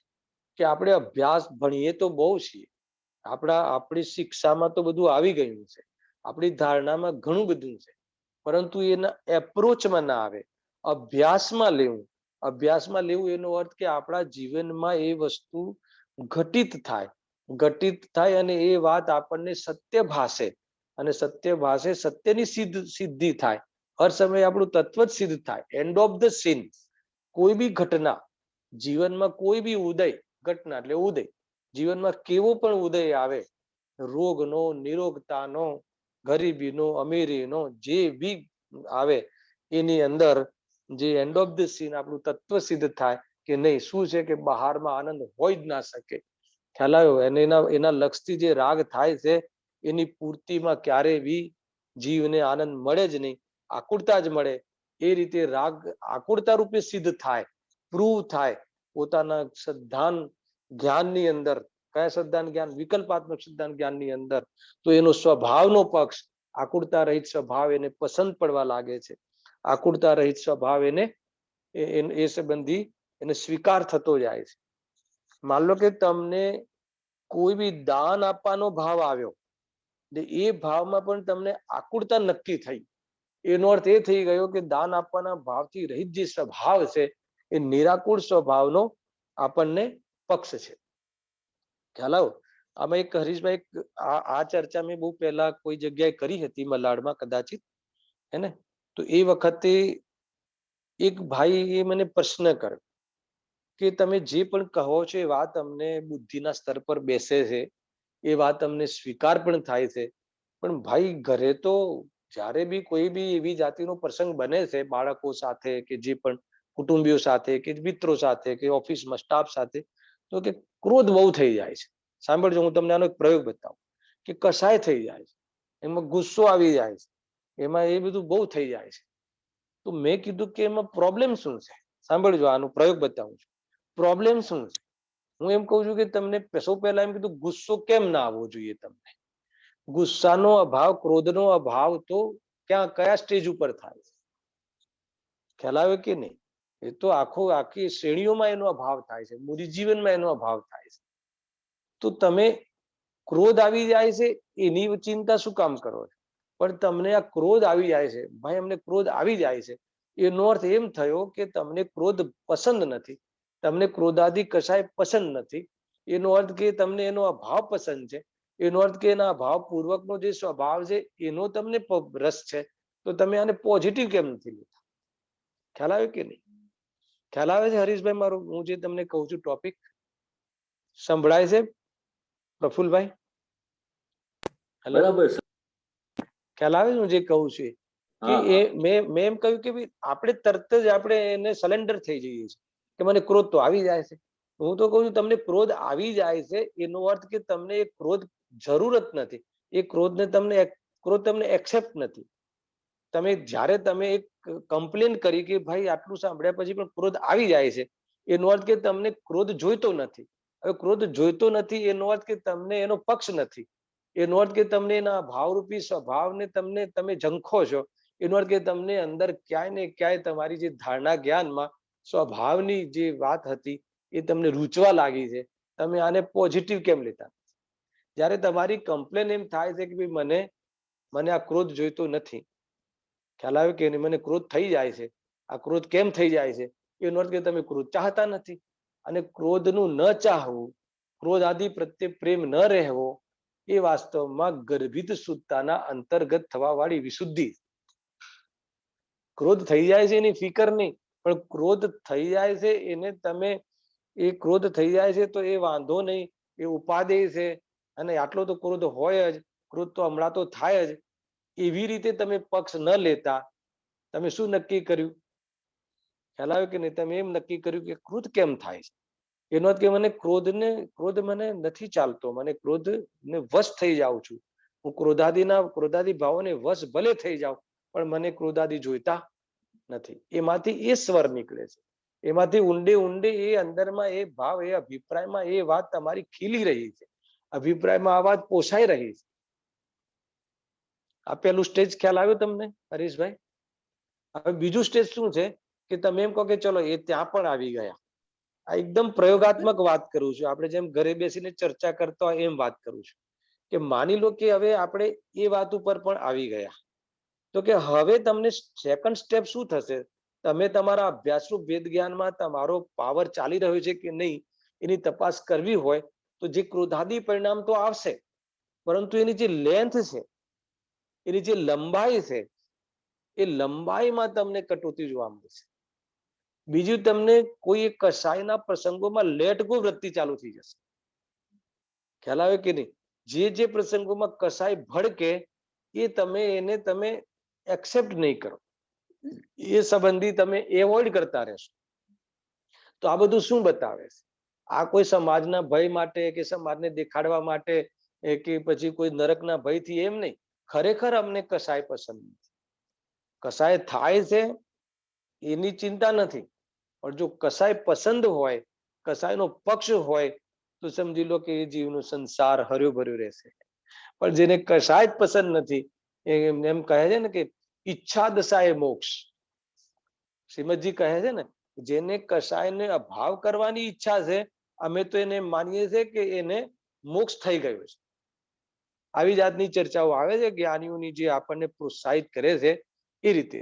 કે આપણે અભ્યાસ ભણીએ તો બહુ છીએ, આપણી શિક્ષામાં તો બધું આવી ગયું છે, આપણી ધારણામાં ઘણું બધું છે, પરંતુ એના એપ્રોચમાં ના આવે. અભ્યાસમાં લેવું એનો અર્થ કે આપણા જીવનમાં એ વસ્તુ ઘટિત થાય અને એ વાત આપણને સત્ય ભાષે, અને સત્ય ભાષે સત્યની સિદ્ધિ થાય. હર સમયે આપણું તત્વ જ સિદ્ધ થાય. End of the scene. કોઈ બી ઘટના જીવનમાં, કોઈ બી ઘટના એટલે ઉદય, જીવનમાં કેવો પણ ઉદય આવે, રોગનો, નિરોગતાનો, ગરીબીનો, અમીરીનો, જે બી આવે, એની અંદર જે એન્ડ ઓફ ધ સીન આપણું તત્વ સિદ્ધ થાય કે નહીં. શું છે કે બહારમાં આનંદ હોય જ ના શકે. ખ્યાલ આવ્યો? અને એના લક્ષથી જે રાગ થાય છે એની પૂર્તિમાં ક્યારે બી જીવને આનંદ મળે જ નહીં, આકુરતા જ મળે. એ રીતે રાગ આકુરતા રૂપે સિદ્ધ થાય, પ્રૂવ થાય પોતાના સદ્ધાન જ્ઞાનની અંદર. કયા સદ્ધાન જ્ઞાન? વિકલ્પાત્મક સદ્ધાન જ્ઞાનની અંદર. તો એનો સ્વભાવનો પક્ષ, આકુરતા રહિત સ્વભાવ એને પસંદ પડવા લાગે છે. આકુરતા રહિત સ્વભાવ એને એ સંબંધી એને સ્વીકાર થતો જાય છે. માન લો કે તમને કોઈ બી દાન આપવાનો ભાવ આવ્યો, એ ભાવમાં પણ તમને આકુરતા નક્કી થઈ, એનો અર્થ એ થઈ ગયો કે દાન આપવાના ભાવથી રહિત જે સ્વભાવ છે એ નિરાકુર સ્વભાવનો આપણને પક્ષ છે. ખ્યાલ આવ્યો? આમાં એક હરીશભાઈ, આ ચર્ચા મેં બહુ પહેલા કોઈ જગ્યાએ કરી હતી, મલાડમાં કદાચિત, હે ને? તો એ વખતે એક ભાઈ એ મને પ્રશ્ન કર્યો કે તમે જે પણ કહો છો એ વાત અમને બુદ્ધિના સ્તર પર બેસે છે, એ વાત અમને સ્વીકાર પણ થાય છે, પણ ભાઈ ઘરે તો જ્યારે બી કોઈ બી એવી જાતિનો પ્રસંગ બને છે, બાળકો સાથે કે જે પણ કુટુંબીઓ સાથે કે મિત્રો સાથે કે ઓફિસમાં સ્ટાફ સાથે, તો કે ક્રોધ બહુ થઈ જાય છે. સાંભળજો, હું તમને આનો એક પ્રયોગ બતાવું. કે કસાય થઈ જાય છે, એમાં ગુસ્સો આવી જાય છે, એમાં એ બધું બહુ થઈ જાય છે. તો મેં કીધું કે એમાં પ્રોબ્લેમ શું છે? સાંભળજો, આનો પ્રયોગ બતાવું છું. પ્રોબ્લેમ શું છે? હું એમ કહું છું કે તમને સૌ પહેલા એમ કીધું, ગુસ્સો કેમ ના આવવો જોઈએ તમને? ગુસ્સાનો અભાવ, ક્રોધનો અભાવ તો કયા સ્ટેજ ઉપર થાય છે? ખ્યાલ આવે કે નહીં? એ તો આખી શ્રેણીઓમાં એનો અભાવ થાય છે, મૂડી જીવનમાં એનો અભાવ થાય છે. તો તમે ક્રોધ આવી જાય છે એની ચિંતા શું કામ કરો છો? પણ તમને આ ક્રોધ આવી જાય છે, ભાઈ અમને ક્રોધ આવી જાય છે, એનો અર્થ એમ થયો કે તમને ક્રોધ પસંદ નથી, તમને ક્રોધાદી કશાય પસંદ નથી. એનો અર્થ કે તમને એનો અભાવ પસંદ છે. એનો અર્થ કે એના અભાવ પૂર્વકનો જે સ્વભાવ છે એનો તમને રસ છે. તો તમે આને પોઝિટિવ કેમ નથી લેતા? ખ્યાલ આવે કે નહીં? ખ્યાલ આવે છે હરીશભાઈ મારો હું જે તમને કહું છું ટોપિક? સંભળાય છે? પ્રફુલભાઈ, હેલો, બરાબર ખ્યાલ આવે છે હું જે કહું છું કે એ મેં એમ કહ્યું કે ભાઈ આપણે તરત જ આપણે એને સરેન્ડર થઈ જઈએ છીએ કે મને ક્રોધ તો આવી જાય છે. હું તો કહું છું તમને ક્રોધ આવી જાય છે એનો અર્થ કે તમને એ ક્રોધ જરૂરત નથી, એ ક્રોધને તમને એક્સેપ્ટ નથી. તમે જ્યારે તમે એક કમ્પ્લેન કરી કે ભાઈ આટલું સાંભળ્યા પછી પણ ક્રોધ આવી જાય છે, એનો અર્થ કે તમને ક્રોધ જોઈતો નથી. હવે ક્રોધ જોઈતો નથી એનો અર્થ કે તમને એનો પક્ષ નથી, એનો અર્થ કે તમને એના ભાવરૂપી સ્વભાવને તમે ઝંખો છો, એનો અર્થ કે તમને અંદર ક્યાંય ને ક્યાંય તમારી જે ધારણા જ્ઞાનમાં સ્વભાવની જે વાત હતી એ તમને રૂચવા લાગી છે. તમે આને પોઝિટિવ કેમ લેતા? જ્યારે તમારી કમ્પ્લેન એમ થાય છે કે ભાઈ મને આ ક્રોધ જોઈતો નથી, ખ્યાલ આવે કે મને ક્રોધ થઈ જાય છે, આ ક્રોધ કેમ થઈ જાય છે? એનો અર્થ કે તમે ક્રોધ ચાહતા નથી. અને ક્રોધનું ન ચાહવું, ક્રોધ આદિ પ્રત્યે પ્રેમ ન રહેવો, એ વાસ્તવમાં ગર્ભિત શુદ્ધતાના અંતર્ગત થવા વાળી વિશુદ્ધિ. ક્રોધ થઈ જાય છે એની ફિકર નહીં, પણ ક્રોધ થઈ જાય છે એને તમે એ ક્રોધ થઈ જાય છે તો એ વાંધો નહીં, એ ઉપાદેય છે અને આટલો તો ક્રોધ હોય જ, ક્રોધ તો હમણાં તો થાય જ, એવી રીતે તમે પક્ષ ન લેતા. તમે શું નક્કી કર્યું? ખ્યાલ આવે કે નહીં? તમે એમ નક્કી કર્યું કે ક્રોધ કેમ થાય છે? એનો અર્થ કે મને ક્રોધ મને નથી ચાલતો, મને ક્રોધને વશ થઈ જાઉં છું, હું ક્રોધાદી ભાવોને વશ ભલે થઈ જાઉં પણ મને ક્રોધાદી જોઈતા નથી. એમાંથી એ સ્વર નીકળે છે, એમાંથી ઊંડે ઊંડે એ અંદરમાં એ ભાવ, એ અભિપ્રાયમાં એ વાત તમારી ખીલી રહી છે, અભિપ્રાયમાં આ વાત પોષાઈ રહી છે. આ પેલું સ્ટેજ ખ્યાલ આવ્યો તમને હરીશભાઈ? હવે બીજું સ્ટેજ શું છે કે તમે એમ કહો કે ચલો એ ત્યાં પણ આવી ગયા. આ એકદમ પ્રયોગાત્મક વાત કરું છું, આપણે જેમ ઘરે બેસીને ચર્ચા કરતા હોય એમ વાત કરું છું કે માની લો કે હવે આપણે એ વાત ઉપર પણ આવી ગયા, તો કે હવે તમને સેકન્ડ સ્ટેપ શું થશે? તમે તમારા અભ્યાસરૂપ વેદ જ્ઞાનમાં તમારો પાવર ચાલી રહ્યો છે કે નહીં એની તપાસ કરવી હોય તો જે ક્રોધાદી પરિણામ તો આવશે, પરંતુ એની જે લેન્થ છે, એની જે લંબાઈ છે, એ લંબાઈમાં તમને કટોતી જોવા મળશે. બીજું, તમને કોઈ એક કસાયના પ્રસંગોમાં લેટ ગો વૃત્તિ ચાલુ થઈ જશે. ખ્યાલ આવે કે નહીં? જે પ્રસંગોમાં કસાય ભડકે એ તમે એક્સેપ્ટ નહીં કરો, એ સંબંધી તમે એવોઇડ કરતા રહેશો. તો આ બધું શું બતાવે છે? આ કોઈ સમાજના ભય માટે કે સમાજને દેખાડવા માટે કે પછી કોઈ નરકના ભયથી એમ નહીં. ખરેખર અમને કસાય પસંદ નથી. કસાય થાય છે એની ચિંતા નથી, પણ જો કસાય પસંદ હોય, કસાયનો પક્ષ હોય તો સમજી લો કે એ જીવનો સંસાર હર્યો ભર્યો રહેશે. પણ જેને કસાય જ પસંદ નથી, એમ કહે છે ને કે ઈચ્છા દશાએ મોક્ષ. શ્રીમદજી કહે છે ને, જેને કસાયને અભાવ કરવાની ઈચ્છા છે, અમે તો એને માનીએ છીએ કે એને મોક્ષ થઈ ગયો છે. આવી જાતની ચર્ચાઓ આવે છે જ્ઞાનીઓની, જે આપણને પ્રોત્સાહિત કરે છે એ રીતે.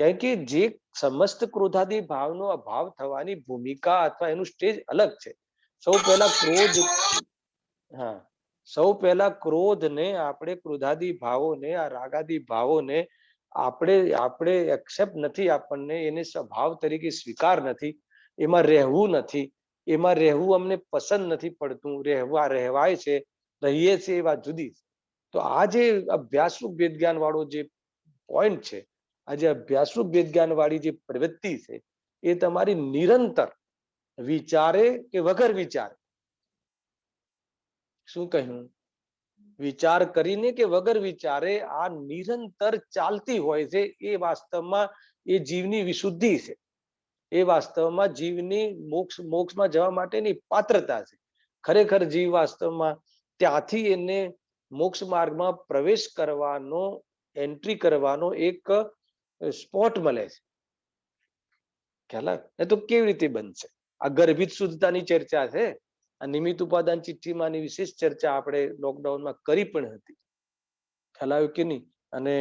કારણ કે જે સમસ્ત ક્રોધાદી ભાવનો અભાવ થવાની ભૂમિકા અથવા એનું સ્ટેજ અલગ છે. સૌ પહેલા ક્રોધને આપણે, ક્રોધાદી ભાવોને, આ રાગાદી ભાવોને આપણે એક્સેપ્ટ નથી, આપણને એને સ્વભાવ તરીકે સ્વીકાર નથી, એમાં રહેવું નથી, એમાં રહેવું અમને પસંદ નથી પડતું, રહેવાય છે, રહીએ છીએ એ વાત જુદી. તો આ જે અભ્યાસરૂપ વેદ જ્ઞાન વાળો જે પોઈન્ટ છે, આજે અભ્યાસરૂપ વેદ જ્ઞાન વાળી જે પ્રવૃત્તિ છે, એ તમારી નિરંતર વિચારે કે વગર વિચારે, શું કહ્યું? વિચાર કરીને કે વગર વિચારે આ નિરંતર ચાલતી હોય છે. એ વાસ્તવમાં એ જીવની વિશુદ્ધિ છે, એ વાસ્તવમાં જીવની મોક્ષમાં જવા માટેની પાત્રતા છે. ખરેખર જીવ વાસ્તવમાં ત્યાંથી એને મોક્ષ માર્ગમાં પ્રવેશ કરવાનો, એન્ટ્રી કરવાનો એક સ્પોટ મળે છે. ખ્યાલ આવે તો કેવી રીતે બનશે? આ ગર્ભિત શુદ્ધતાની ચર્ચા છે. આ નિમિત્ત ઉપાદાન ચિઠ્ઠીમાંની વિશેષ ચર્ચા આપણે લોકડાઉનમાં કરી પણ હતી. ખ્યાલ આવ્યો કે નહીં? અને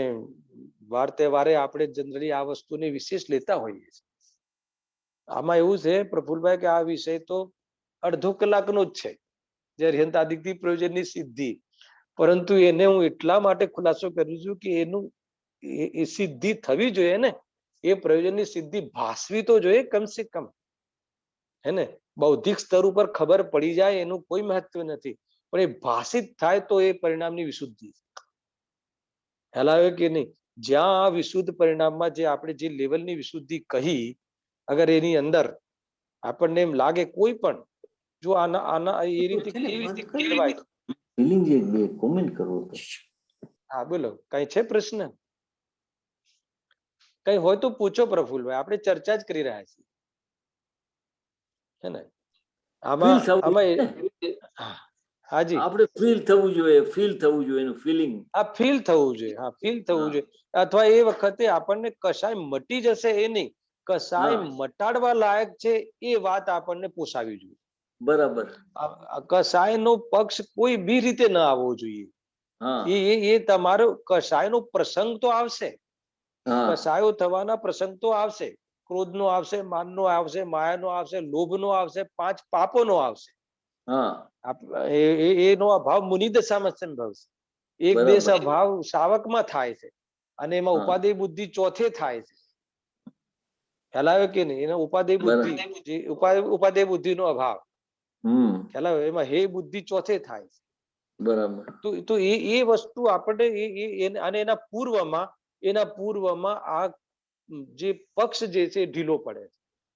વાર તહેવારે આપણે જનરલી આ વસ્તુને વિશેષ લેતા હોઈએ છીએ. આમાં એવું છે પ્રફુલભાઈ કે આ વિષય તો અડધો કલાકનો જ છે, જે અર્યંતાદિકથી પ્રયોજનની સિદ્ધિ. પરંતુ એને હું એટલા માટે ખુલાસો કરું છું કે એનું એ સિદ્ધિ થવી જોઈએ ને, એ પ્રયોજનની સિદ્ધિ ભાસવી તો જોઈએ કમસે કમ, હે ને? બૌદ્ધિક સ્તર ઉપર ખબર પડી જાય એનું કોઈ મહત્વ નથી, પણ એ ભાષિત થાય તો એ પરિણામની વિશુદ્ધિ ખ્યાલ આવ્યો કે નહીં? જ્યાં આ વિશુદ્ધ પરિણામમાં જે આપણે જે લેવલની વિશુદ્ધિ કહી, અગર એની અંદર આપણને એમ લાગે કોઈ પણ જો આના આના એ રીતે કેવી રીતે કહેવાય. ફિલિંગ જે બે કોમેન્ટ કરો તો. હા બોલો, કઈ છે પ્રશ્ન? કઈ હોય તો પૂછો પ્રફુલભાઈ, આપણે ચર્ચા જ કરી રહ્યા છીએ, હે ને? આમાં હાજી આપણે ફીલ થવું જોઈએ, ફીલ થવું જોઈએ એનું ફિલિંગ. હા ફીલ થવું જોઈએ, હા ફીલ થવું જોઈએ. અથવા એ વખતે આપણને કશાય મટી જશે એ નહીં, કશાય મટાડવા લાયક છે એ વાત આપણને પોસાવી જોઈએ. બરાબર. કશાયનો પક્ષ કોઈ બી રીતે ન આવવો જોઈએ. એ તમારો કશાયનો પ્રસંગ તો આવશે, કશાયો થવાના પ્રસંગ તો આવશે. ક્રોધનો આવશે, માનનો આવશે, માયાનો આવશે, લોભનો આવશે, 5 પાપોનો આવશે. એનો અભાવ મુનિ દશામાં સંભવશે. એક દેશ અભાવ શાવકમાં થાય છે, અને એમાં ઉપાદેય બુદ્ધિ ચોથે થાય છે. ખ્યાલ આવ્યો કે નહીં? એનો ઉપાદેય બુદ્ધિ, ઉપાદેય બુદ્ધિનો અભાવ ખ્યાલ આવ્યો? એમાં હે બુદ્ધિ ચોથે થાય છે. બરાબર. તો એ વસ્તુ આપણે અને એના પૂર્વમાં આ જે પક્ષ જે છે ઢીલો પડે છે,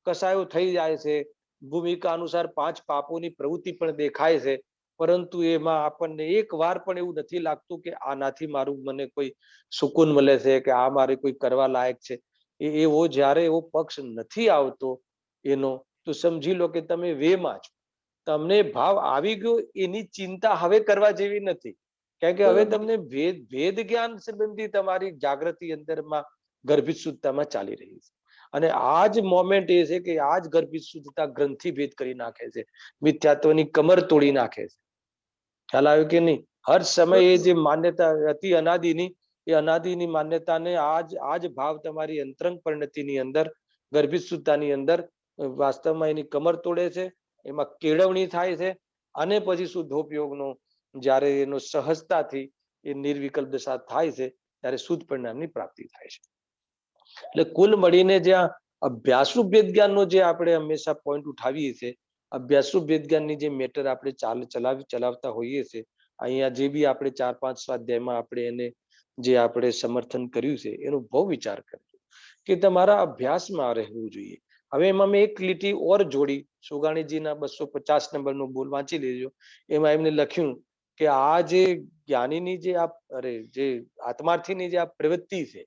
કસાયો થઈ જાય છે. ભૂમિકા અનુસાર 5 પાપોની પ્રવૃત્તિ પણ દેખાય છે, પરંતુ એમાં આપણને એક વાર પણ એવું નથી લાગતું કે આનાથી મારું મને કોઈ સુકૂન મળે છે, કે આ મારે કોઈ કરવા લાયક છે. એવો જ્યારે એવો પક્ષ નથી આવતો એનો, તો સમજી લો કે તમે વેમાં છો. તમને ભાવ આવી ગયો, એની ચિંતા હવે કરવા જેવી નથી, કારણ કે હવે તમને ભેદ જ્ઞાન સંબંધી તમારી જાગૃતિ અંદરમાં ગર્ભિત શુદ્ધતામાં ચાલી રહી છે. અને આ જ મોમેન્ટ એ છે કે આ જ ગર્ભિત શુદ્ધતા ગ્રંથિ ભેદ કરી નાખે છે, મિથ્યાત્વની કમર તોડી નાખે છે. ખ્યાલ આવ્યો કે નહીં? હર સમયે એ જે માન્યતા હતી અનાદિની, એ અનાદિની માન્યતાને આજ ભાવ તમારી અંતરંગ પરિણતિની અંદર, ગર્ભિત શુદ્ધતાની અંદર વાસ્તવમાં એની કમર તોડે છે, એમાં કેળવણી થાય છે. અને પછી શુદ્ધોપયોગનો જ્યારે એનો સહજતાથી એ નિર્વિકલ્પ દશા થાય છે, ત્યારે શુદ્ધ પરિણામની પ્રાપ્તિ થાય છે. એટલે કુલ મળીને જ્યાં અભ્યાસરૂપ ભેદ જ્ઞાનનો જે આપણે હંમેશા પોઈન્ટ ઉઠાવીએ છીએ, અભ્યાસરૂપ ભેદ જ્ઞાનની જે મેટર આપણે ચલાવતા હોઈએ છીએ, અહીંયા જે બી આપણે 4-5 સ્વાધ્યાયમાં આપણે એને જે આપણે સમર્થન કર્યું છે, એનો બહુ વિચાર કરજો કે તમારા અભ્યાસમાં રહેવું જોઈએ. હવે એમાં મેં એક લીટી ઓર જોડી, સુગાણીજીના 250 નંબરનો બોલ વાંચી લેજો. એમાં એમને લખ્યું કે આ જે જ્ઞાનીની જે જે આત્માર્થીની જે આ પ્રવૃત્તિ છે,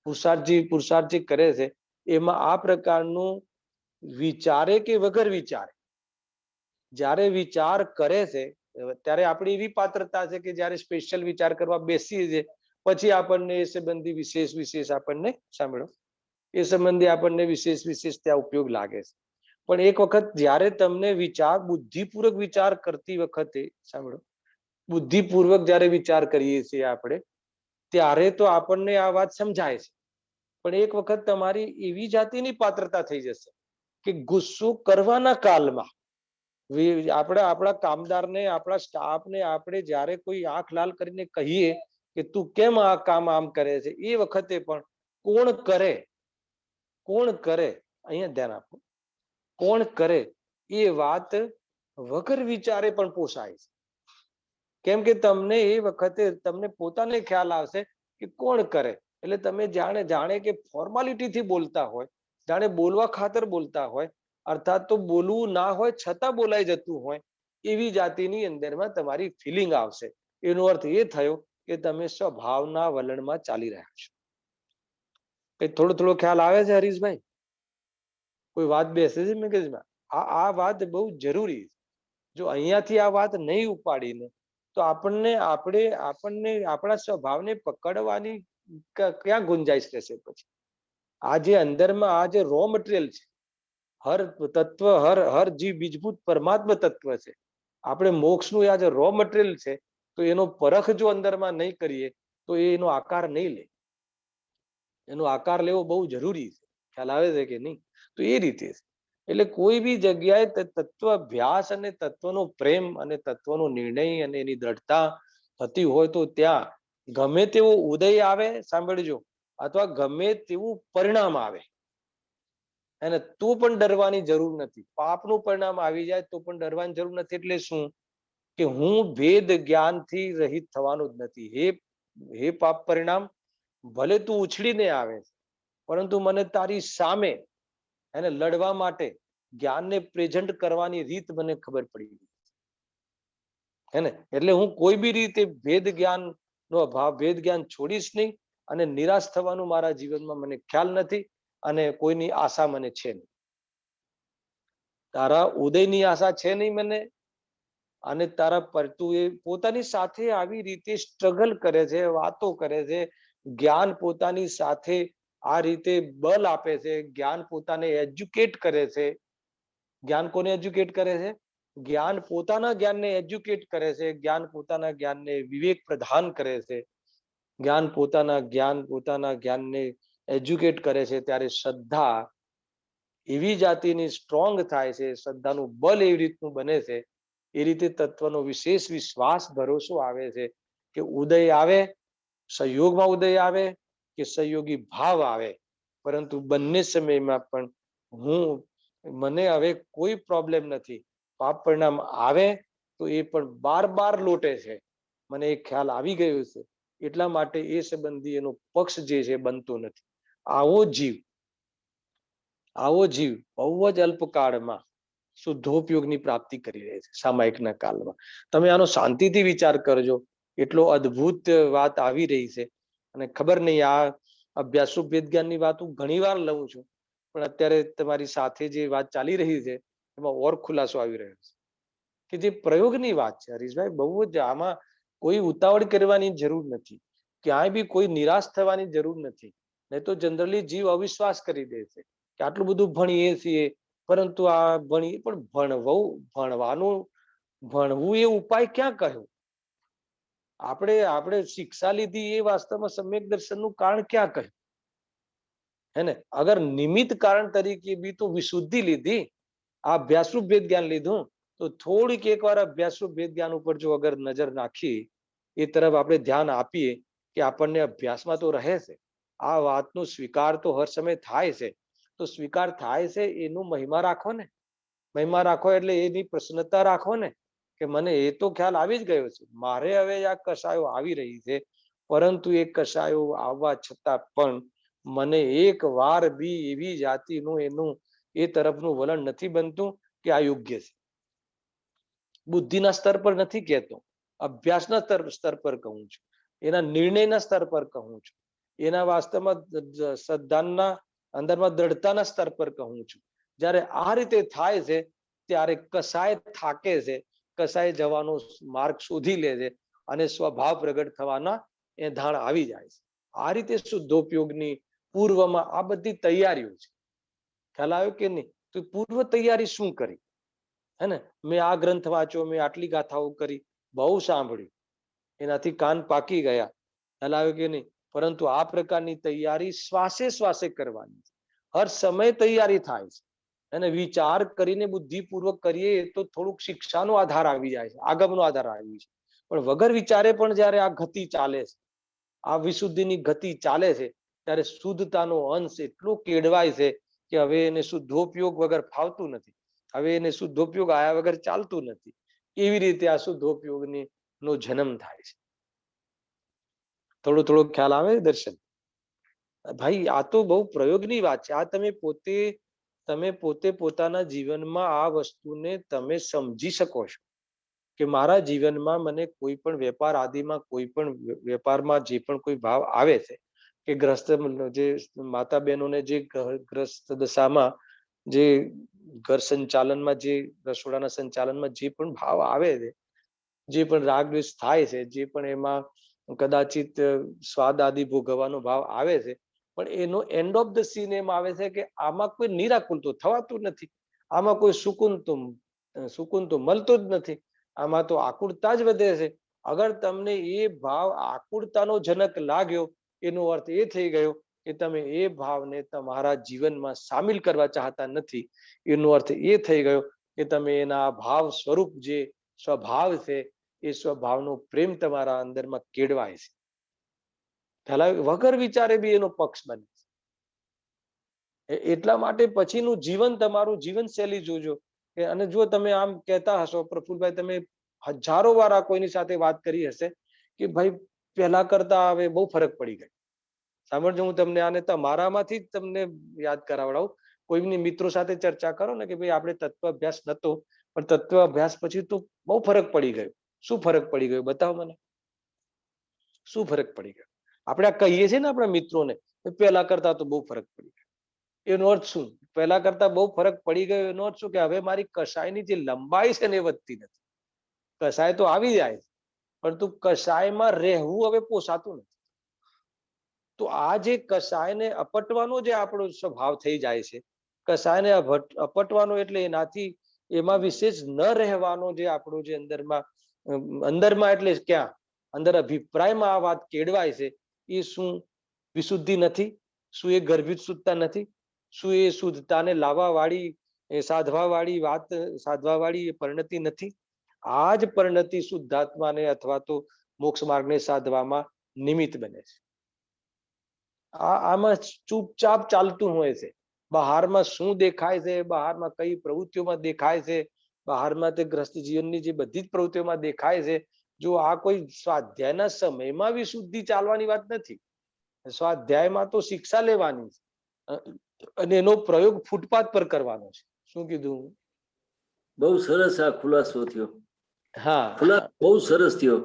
પુરુષાર્થ જે કરે છે, એમાં આ પ્રકારનું વિચારે કે વગર વિચારે, જ્યારે વિચાર કરે છે ત્યારે આપણી એવી પાત્રતા છે કે જ્યારે સ્પેશિયલ વિચાર કરવા બેસીએ છીએ, પછી આપણને એ સંબંધી વિશેષ આપણને સાંભળો, એ સંબંધી આપણને વિશેષ ત્યાં ઉપયોગ લાગે છે. પણ એક વખત જ્યારે તમને બુદ્ધિપૂર્વક વિચાર કરતી વખતે, સાંભળો, બુદ્ધિપૂર્વક જ્યારે વિચાર કરીએ છીએ આપણે, ત્યારે તો આપણને આ વાત સમજાય છે. પણ એક વખત તમારી એવી જાતિની પાત્રતા થઈ જશે કે ગુસ્સો કરવાના કાલમાં આપણે આપણા કામદારને, આપણા સ્ટાફને આપણે જ્યારે કોઈ આંખ લાલ કરીને કહીએ કે તું કેમ આ કામ આમ કરે છે, એ વખતે પણ કોણ કરે, અહીંયા ધ્યાન આપો, કોણ કરે એ વાત વગર વિચારે પણ પોસાય છે. કેમ કે તમને એ વખતે તમને પોતાને ખ્યાલ આવશે કે કોણ કરે, એટલે તમે જાણે કે ફોર્માલિટીથી બોલતા હોય, જાણે બોલવા ખાતર બોલતા હોય, અર્થાત તો બોલવું ના હોય છતાં બોલાઈ જતું હોય, એવી જાતિની અંદરમાં તમારી ફિલિંગ આવશે. એનો અર્થ એ થયો કે તમે સ્વભાવના વલણમાં ચાલી રહ્યા છો. થોડો ખ્યાલ આવે છે હરીશભાઈ? કોઈ વાત બેસે છે મગજમાં? આ વાત બહુ જરૂરી છે. જો અહીંયાથી આ વાત નહીં ઉપાડીને તો આપણને આપણા સ્વભાવને પકડવાની ક્યાં ગુંજાઈશ રહેશે? પછી આ જે અંદરમાં આ જે રો મટીરિયલ છે, હર તત્વ, હર જીવ બીજભૂત પરમાત્મા તત્વ છે. આપણે મોક્ષનું આ જે રો મટીરિયલ છે, તો એનો પરખ જો અંદરમાં નહીં કરીએ તો એનો આકાર નહીં લે. એનો આકાર લેવો બહુ જરૂરી છે. ખ્યાલ આવે છે કે નહીં? તો એ રીતે છે. એટલે કોઈ બી જગ્યાએ તત્વ અભ્યાસ અને તત્વનો પ્રેમ અને તત્વનો નિર્ણય અને એની દ્રઢતા થતી હોય તો ત્યાં ગમે તેવો ઉદય આવે, સાંભળજો, અથવા ગમે તેવું પરિણામ આવે, અને તો પણ ડરવાની જરૂર નથી. પાપનું પરિણામ આવી જાય તો પણ ડરવાની જરૂર નથી. એટલે શું? કે હું ભેદ જ્ઞાનથી રહિત થવાનું જ નથી. હે પાપ પરિણામ, ભલે તું ઉછળીને આવે છે, પરંતુ મને તારી સામે એને લડવા માટે જ્ઞાનને પ્રેઝન્ટ કરવાની રીત મને ખબર પડી ગઈ હે ને. એટલે હું કોઈ બી રીતે ભેદ જ્ઞાન નો અભાવ, ભેદ જ્ઞાન છોડીશ નહીં, અને નિરાશ થવાનું મારા જીવનમાં મને ખ્યાલ નથી, અને કોઈની આશા મને છે નહીં. તારા ઉદયની આશા છે નહીં મને, અને તારા પર તું એ પોતાની સાથે આવી રીતે સ્ટ્રગલ કરે છે, વાતો કરે છે, જ્ઞાન પોતાની સાથે આ રીતે બલ આપે છે, જ્ઞાન પોતાને એજ્યુકેટ કરે છે. જ્ઞાન કોને એજ્યુકેટ કરે છે? જ્ઞાન પોતાના જ્ઞાનને એજ્યુકેટ કરે છે, જ્ઞાન પોતાના જ્ઞાનને વિવેક પ્રદાન કરે છે, જ્ઞાન પોતાના જ્ઞાનને એજ્યુકેટ કરે છે. ત્યારે શ્રદ્ધા એવી જાતિની સ્ટ્રોંગ થાય છે, શ્રદ્ધાનું બલ એવી રીતનું બને છે, એ રીતે તત્વનો વિશેષ વિશ્વાસ, ભરોસો આવે છે કે ઉદય આવે, સંયોગમાં ઉદય આવે કે સંયોગી ભાવ આવે, પરંતુ બંને સમયમાં પણ મને હવે કોઈ પ્રોબ્લેમ નથી. પાપ પરિણામ આવે તો એ પણ બાર લોટે છે, મને એ ખ્યાલ આવી ગયો છે. એટલા માટે એ સંબંધી એનો પક્ષ જે છે બનતો નથી. આવો જીવ બહુ જ અલ્પકાળમાં શુદ્ધોપયોગની પ્રાપ્તિ કરી રહે છે સામાયિકના કાળમાં. તમે આનો શાંતિથી વિચાર કરજો. એટલો અદ્ભુત વાત આવી રહી છે, અને ખબર નહીં, આ અભ્યાસુ ભેદ જ્ઞાનની વાત હું ઘણી વાર લઉં છું, પણ અત્યારે તમારી સાથે જે વાત ચાલી રહી છે એમાં ઓર ખુલાસો આવી રહ્યો છે કે જે પ્રયોગની વાત છે. હરીશભાઈ, બહુ જ આમાં કોઈ ઉતાવળ કરવાની જરૂર નથી, ક્યાંય બી કોઈ નિરાશ થવાની જરૂર નથી. નહીં તો જનરલી જીવ અવિશ્વાસ કરી દે છે કે આટલું બધું ભણીએ છીએ, પરંતુ આ ભણવું એ ઉપાય ક્યાં કહ્યું? આપણે શિક્ષા લીધી એ વાસ્તવમાં સમ્યક દર્શનનું કારણ ક્યાં કહ્યું? હે ને. અગર નિમિત્ત કારણ તરીકે બી તો વિશુદ્ધિ લીધી, આ અભ્યાસરૂપ ભેદ જ્ઞાન લીધું, તો થોડીક એકવાર અભ્યાસરૂપ ભેદ જ્ઞાન ઉપર જો અગર નજર નાખી, એ તરફ આપણે ધ્યાન આપીએ કે આપણને અભ્યાસમાં તો રહે છે, આ વાતનો સ્વીકાર તો હર સમય થાય છે, તો સ્વીકાર થાય છે એનું મહિમા રાખો ને. મહિમા રાખો એટલે એની પ્રસન્નતા રાખો ને, કે મને એ તો ખ્યાલ આવી જ ગયો છે, મારે હવે આ કષાયો આવી રહી છે, પરંતુ એ કષાયો આવવા છતાં પણ મને એક વાર બી એવી જાતિનું એનું એ તરફનું વલણ નથી બનતું કે આ યોગ્ય છે. બુદ્ધિના સ્તર પર નથી કહેતો, અભ્યાસના સ્તર પર કહું છું, એના નિર્ણયના સ્તર પર કહું છું, એના વાસ્તવમાં શ્રદ્ધાના અંદરમાં દ્રઢતાના સ્તર પર કહું છું. જ્યારે આ રીતે થાય છે ત્યારે કસાય થાકે છે, કસાય જવાનો માર્ગ શોધી લે છે, અને સ્વભાવ પ્રગટ થવાના એ ધાણ આવી જાય છે. આ રીતે શુદ્ધોપયોગની પૂર્વમાં આ બધી તૈયારીઓ છે. ખ્યાલ આવ્યો કે નહીં? તો પૂર્વ તૈયારી શું કરી? હે ને. મેં આ ગ્રંથ વાંચ્યો, મેં આટલી ગાથાઓ કરી, બહુ સાંભળ્યું, એનાથી કાન પાકી ગયા. ખ્યાલ આવ્યો કે નહીં? પરંતુ આ પ્રકારની તૈયારી શ્વાસે શ્વાસે કરવાની છે. હર સમય તૈયારી થાય છે, અને વિચાર કરીને બુદ્ધિપૂર્વક કરીએ તો થોડુંક શિક્ષાનો આધાર આવી જાય છે, આગમનો આધાર આવી છે. પણ વગર વિચારે પણ જયારે આ ગતિ ચાલે છે, આ વિશુદ્ધિની ગતિ ચાલે છે, ત્યારે શુદ્ધતાનો અંશ એટલો કેળવાય છે કે હવે એને શુદ્ધોપયોગ વગર ફાવતું નથી, હવે એને શુદ્ધોપયોગ આયા વગર ચાલતું નથી. એવી રીતે આ શુદ્ધોપયોગની નો જન્મ થાય છે. થોડો ખ્યાલ આવે દર્શન? ભાઈ, આ તો બહુ પ્રયોગની વાત છે. આ તમે પોતે પોતાના જીવનમાં આ વસ્તુને તમે સમજી શકો છો કે મારા જીવનમાં મને કોઈ પણ વેપાર આદિમાં, કોઈ પણ વેપારમાં જે પણ કોઈ ભાવ આવે છે, કે ગ્રસ્ત જે માતા બહેનોને જે ગ્રસ્ત દશામાં જે ઘર સંચાલનમાં, જે રસોડાના સંચાલનમાં જે પણ ભાવ આવે છે, જે પણ રાગ દ્વેષ થાય છે, જે પણ એમાં કદાચિત સ્વાદ આદિ ભોગવવાનો ભાવ આવે છે, પણ એનો એન્ડ ઓફ ધ સીન એમ આવે છે કે આમાં કોઈ નિરાકુલ તો થવાતું નથી, આમાં કોઈ સુકૂન તો મળતો જ નથી, આમાં તો આકુળતા જ વધે છે. અગર તમને એ ભાવ આકુળતાનો જનક લાગ્યો, એનો અર્થ એ થઈ ગયો કે તમે એ ભાવને તમારા જીવનમાં સામેલ કરવા ચાહતા નથી. એનો અર્થ એ થઈ ગયો કે તમે એના ભાવ સ્વરૂપ જે સ્વભાવ છે, એ સ્વભાવનો પ્રેમ તમારા અંદરમાં કેળવાય છે. વગર વિચારે બી એનો પક્ષ બને છે. એટલા માટે પછીનું જીવન, તમારું જીવનશૈલી જોજો. અને જો તમે આમ કહેતા હશો, પ્રફુલભાઈ, તમે હજારો વાર આ કોઈની સાથે વાત કરી હશે કે ભાઈ પહેલા કરતા હવે બહુ ફરક પડી ગયો. સાંભળજો, હું તમને આને તમારામાંથી જ તમને યાદ કરાવડાવું. કોઈની મિત્રો સાથે ચર્ચા કરો ને કે ભાઈ આપણે તત્વ અભ્યાસ નતો, પણ તત્વ અભ્યાસ પછી તો બહુ ફરક પડી ગયો. શું ફરક પડી ગયો બતાવો મને, શું ફરક પડી ગયો? આપણે આ કહીએ છીએ ને આપણા મિત્રોને પહેલા કરતા તો બહુ ફરક પડી ગયો. એનો અર્થ શું? પહેલા કરતા બહુ ફરક પડી ગયો એનો અર્થ શું? કે હવે મારી કસાયની જે લંબાઈ છે ને એ વધતી નથી. કસાય તો આવી જાય છે, પરંતુ કસાયમાં રહેવું હવે પોસાતું નથી. તો આ જે કસાયને અપટવાનો જે આપણો સ્વભાવ થઈ જાય છે, કસાયને અપટવાનો એટલે એનાથી એમાં વિશેષ ન રહેવાનો જે આપણો જે અંદરમાં એટલે ક્યાં અંદર અભિપ્રાયમાં આ વાત કેળવાય છે, એ શું વિશુદ્ધિ નથી? શું એ ગર્ભિત શુદ્ધતા નથી? શું એ શુદ્ધતાને લાવવા વાળી, સાધવા વાળી વાત, સાધવા વાળી એ પરિણતિ નથી? આ જ પરિણતિ શુદ્ધાત્માને અથવા તો મોક્ષ માર્ગને સાધવામાં નિમિત્ત બને છે. આમાં ચૂપચાપ ચાલતું હોય છે. બહારમાં શું દેખાય છે, બહારમાં કઈ પ્રવૃત્તિઓમાં દેખાય છે, બહારમાં તે ગ્રસ્ત જીવનની જે બધી જ પ્રવૃત્તિઓમાં દેખાય છે, જો આ કોઈ સ્વાધ્યાયના સમયમાં વિશુદ્ધિ ચાલવાની વાત નથી. સ્વાધ્યાયમાં તો શિક્ષા લેવાની છે અને એનો પ્રયોગ ફૂટપાથ પર કરવાનો છે. શું કીધું? બહુ સરસ આ ખુલાસો થયો. હા, ખુલાસો બહુ સરસ થયો.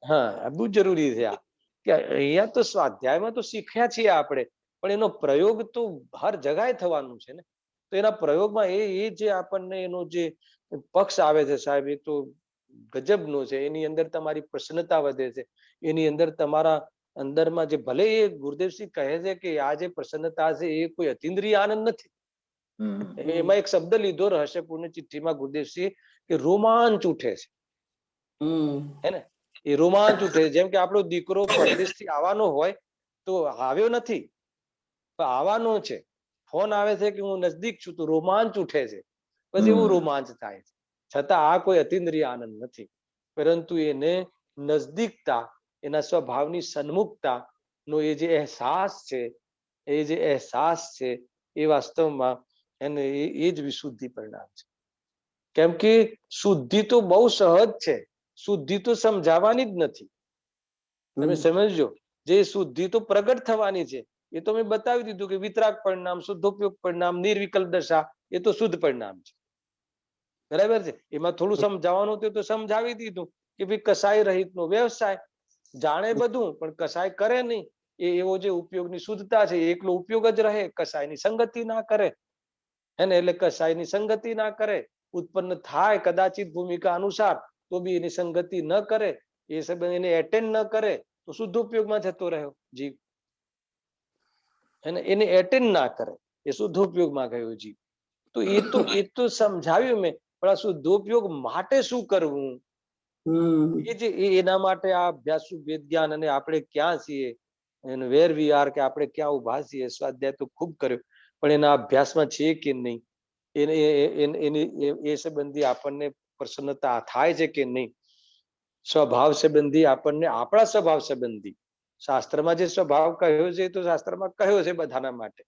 હા, બહુ જરૂરી છે આ કે અહીંયા તો સ્વાધ્યાયમાં તો શીખ્યા છીએ આપણે, પણ એનો પ્રયોગ તો હર જગાએ થવાનું છે ને. તો એના પ્રયોગમાં એ જે આપણને એનો જે પક્ષ આવે છે સાહેબ, એ તો ગજબનો છે. એની અંદર તમારી પ્રસન્નતા વધે છે. એની અંદર તમારા અંદરમાં જે ભલે એ ગુરુદેવસિંહ કહે છે કે આ જે પ્રસન્નતા છે એ કોઈ અતિન્દ્રિય આનંદ નથી. એમાં એક શબ્દ લીધો રહસ્યપૂર્ણ ચિઠ્ઠીમાં ગુરુદેવસિંહ કે રોમાંચ ઉઠે છે. હે ને? એ રોમાંચ ઉઠે. જેમ કે આપણો દીકરો પરદેશથી આવવાનો હોય તો આવ્યો નથી, તો આવવાનો છે, ફોન આવે છે કે હું નજદીક છું, તો રોમાંચ ઉઠે છે. બસ એવું રોમાંચ થાય છે. છતાં આ કોઈ અતિન્દ્રિય આનંદ નથી, પરંતુ એને નજદીકતા, એના સ્વભાવની સન્મુખતા નો એ જે અહેસાસ છે, એ જે અહેસાસ છે એ વાસ્તવમાં એને એ જ વિશુદ્ધિ પરિણામ છે. કેમ કે શુદ્ધિ તો બહુ સહજ છે. શુદ્ધિ તો સમજાવવાની જ નથી. તમે સમજજો, જે શુદ્ધિ તો પ્રગટ થવાની છે એ તો મેં બતાવી દીધું કે વિતરાગ પરિણામ, શુદ્ધોપયોગ પરિણામ, નિર્વિકલ્પ દશા, એ તો શુદ્ધ પરિણામ છે. બરાબર છે? એમાં થોડું સમજાવવાનું હતું તો સમજાવી દીધું કે ભાઈ કસાય રહિત નો વ્યવસાય, જાણે બધું પણ કસાય કરે નહીં. એવો જે ઉપયોગની શુદ્ધતા છે, એકલો ઉપયોગ જ રહે, કસાયની સંગતિ ના કરે. એને એટલે કસાયની સંગતિ ના કરે, ઉત્પન્ન થાય કદાચિત ભૂમિકા અનુસાર તો બી એની સંગતિ ન કરે, એ સંબંધ એને એટેન્ડ ન કરે તો શુદ્ધ ઉપયોગમાં જતો રહ્યો જીવ. એને એટેન્ડ ના કરે, એ શુદ્ધ ઉપયોગમાં ગયો જીવ. તો એ તો સમજાવ્યું મેં, પણ આ શુદ્ધોપયોગ માટે શું કરવું, એ જે એના માટે આ અભ્યાસ વેદ જ્ઞાન અને આપણે ક્યાં છીએ, વેર વી આર, કે આપણે ક્યાં ઉભા છીએ. સ્વાધ્યાય તો ખૂબ કર્યો, પણ એના અભ્યાસમાં છે કે નહીં, એ સંબંધી આપણને પ્રસન્નતા થાય છે કે નહીં, સ્વભાવ સંબંધી આપણને, આપણા સ્વભાવ સંબંધી શાસ્ત્રમાં જે સ્વભાવ કહ્યો છે એ તો શાસ્ત્રમાં કહ્યો છે બધાના માટે,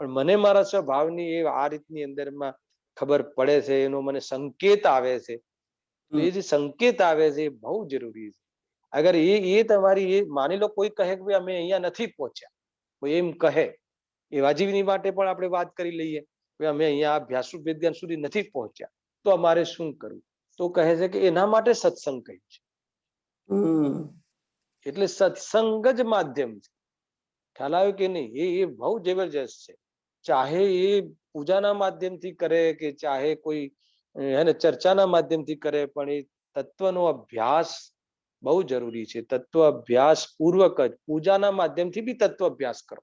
પણ મને મારા સ્વભાવની એ આ રીતની અંદરમાં ખબર પડે છે, એનો મને સંકેત આવે છે. તો એ જે સંકેત આવે છે એ બહુ જરૂરી છે. અગર એ તમારી, એ માની લો કોઈ કહે કે ભાઈ અમે અહીંયા નથી પહોંચ્યા, કોઈ એમ કહે, એવા જીવની માટે પણ આપણે વાત કરી લઈએ કે અમે અહીંયા અભ્યાસ વિજ્ઞાન સુધી નથી પહોંચ્યા, તો અમારે શું કરવું? તો કહે છે કે એના માટે સત્સંગ કહ્યું છે. એટલે સત્સંગ જ માધ્યમ છે. ખ્યાલ આવ્યો કે નહીં? એ બહુ જબરજસ્ત છે. ચાહે એ પૂજાના માધ્યમથી કરે કે ચાહે કોઈ એને ચર્ચાના માધ્યમથી કરે, પણ એ તત્વનો અભ્યાસ બહુ જરૂરી છે. તત્વ અભ્યાસ પૂર્વક જ પૂજાના માધ્યમથી બી તત્વ અભ્યાસ કરો.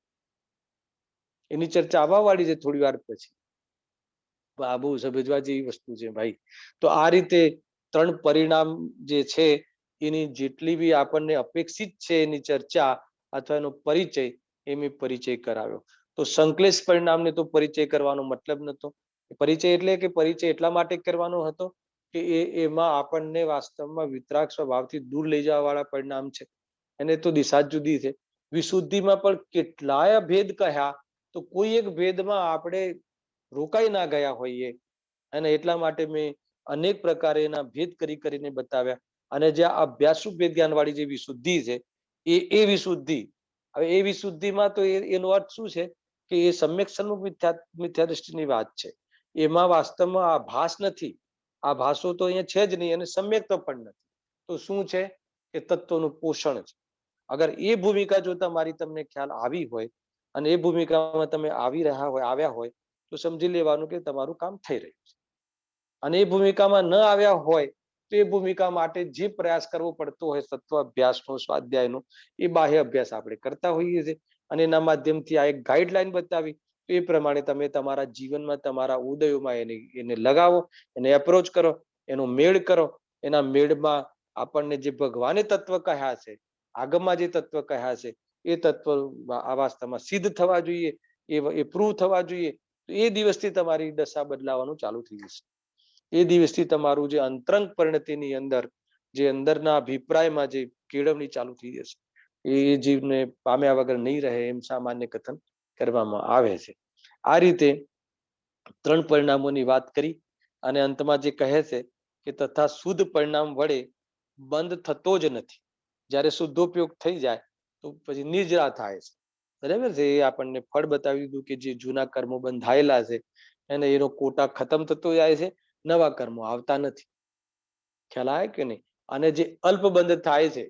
એની ચર્ચા આવવા વાળી છે થોડી વાર પછી. આ બહુ સમજવા જેવી વસ્તુ છે ભાઈ. તો આ રીતે 3 પરિણામ જે છે એની જેટલી બી આપણને અપેક્ષિત છે એની ચર્ચા અથવા એનો પરિચય, એ મેં પરિચય કરાવ્યો. તો સંશ્લેષ પરિણામને તો પરિચય કરવાનો મતલબ નહોતો. પરિચય એટલે કે પરિચય એટલા માટે કરવાનો હતો કે એમાં આપણને વાસ્તવમાં વિતરાગ સ્વભાવથી દૂર લઈ જવા વાળા પરિણામ છે. એને તો દિશા જુદી છે. વિશુદ્ધિમાં પણ કેટલાય ભેદ કહ્યા, તો કોઈ એક ભેદમાં આપણે રોકાઈ ના ગયા હોઈએ, અને એટલા માટે મેં અનેક પ્રકારે એના ભેદ કરીને બતાવ્યા. અને જે આ અભ્યાસુ જ્ઞાન વાળી જે વિશુદ્ધિ છે એ વિશુદ્ધિ, હવે એ વિશુદ્ધિમાં તો એનો અર્થ શું છે કે એ સમ્યક સન્મુખ મિથ્યા દ્રષ્ટિની વાત છે. એમાં વાસ્તવમાં આ ભાસ નથી, આ ભાસો તો અહીંયા છે જ નહીં, અને સમ્યક તો પણ નથી. તો શું છે કે તત્વનું પોષણ છે. અગર એ ભૂમિકા જો તમારી તમને ખ્યાલ આવી હોય અને એ ભૂમિકામાં તમે આવ્યા હોય તો સમજી લેવાનું કે તમારું કામ થઈ રહ્યું છે. અને એ ભૂમિકામાં ન આવ્યા હોય તો એ ભૂમિકા માટે જે પ્રયાસ કરવો પડતો હોય તત્વ અભ્યાસનો, સ્વાધ્યાયનો, એ બાહ્ય અભ્યાસ આપણે કરતા હોઈએ છીએ. અને એના માધ્યમથી આ એક ગાઈડલાઈન બતાવી, તો એ પ્રમાણે તમે તમારા જીવનમાં, તમારા ઉદયોમાં એને લગાવો, એને એપ્રોચ કરો, એનો મેળ કરો. એના મેળમાં આપણને જે ભગવાને તત્વ કહ્યા છે, આગમમાં જે તત્વ કહ્યા છે, એ તત્વ આ વાસ્તવમાં સિદ્ધ થવા જોઈએ, એ પ્રૂવ થવા જોઈએ. તો એ દિવસથી તમારી દશા બદલાવાનું ચાલુ થઈ જશે. એ દિવસથી તમારું જે અંતરંગ પરિણતિની અંદર, જે અંદરના અભિપ્રાયમાં જે કેળવણી ચાલુ થઈ જશે, એ જીવને પામ્યા વગર નહીં રહે, એમ સામાન્ય કથન કરવામાં આવે છે. આ રીતે 3 પરિણામોની વાત કરી. અને અંતમાં જે કહે છે કે તથા શુદ્ધ પરિણામ વડે બંધ થતો જ નથી. જ્યારે શુદ્ધોપયોગ થઈ જાય તો પછી નિર્જરા થાય છે. બરાબર છે. એ આપણને ફળ બતાવી દીધું કે જે જૂના કર્મો બંધાયેલા છે અને એનો કોટા ખતમ થતો જાય છે, નવા કર્મો આવતા નથી. ખ્યાલ આવે કે નહીં? અને જે અલ્પબંધ થાય છે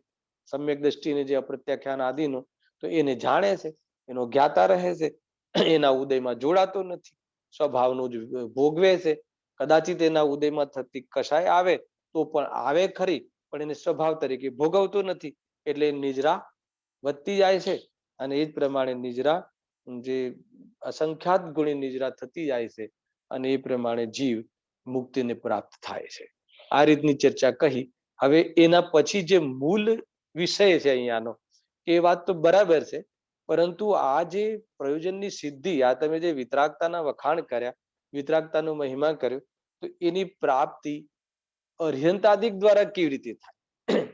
સમ્યક દ્રષ્ટિને, જે અપ્રત્યાખ્યાન આદિનો, તો એને જાણે છે, એનો જ્ઞાતા રહે છે, એના ઉદયમાં જોડાતો નથી, સ્વભાવનું જ ભોગવે છે. કદાચિત એના ઉદયમાં થતી કશાય આવે તો પણ આવે ખરી, પણ એને સ્વભાવ તરીકે ભોગવતો નથી. એટલે નિજરા વધતી જાય છે. અને એ જ પ્રમાણે નિજરા, જે અસંખ્યાત ગુણી નિજરા થતી જાય છે. અને એ પ્રમાણે જીવ મુક્તિને પ્રાપ્ત થાય છે. આ રીતની ચર્ચા કહી. હવે એના પછી જે મૂળ વિષય છે અહીંયાનો, એ વાત તો બરાબર છે, પરંતુ આ જે પ્રયોજનની સિદ્ધિ, આ તમે જે વિતરાગતાના વખાણ કર્યા, વિતરાગતાનો મહિમા કર્યો, તો એની પ્રાપ્તિ અર્યંતાદિક દ્વારા કેવી રીતે થાય?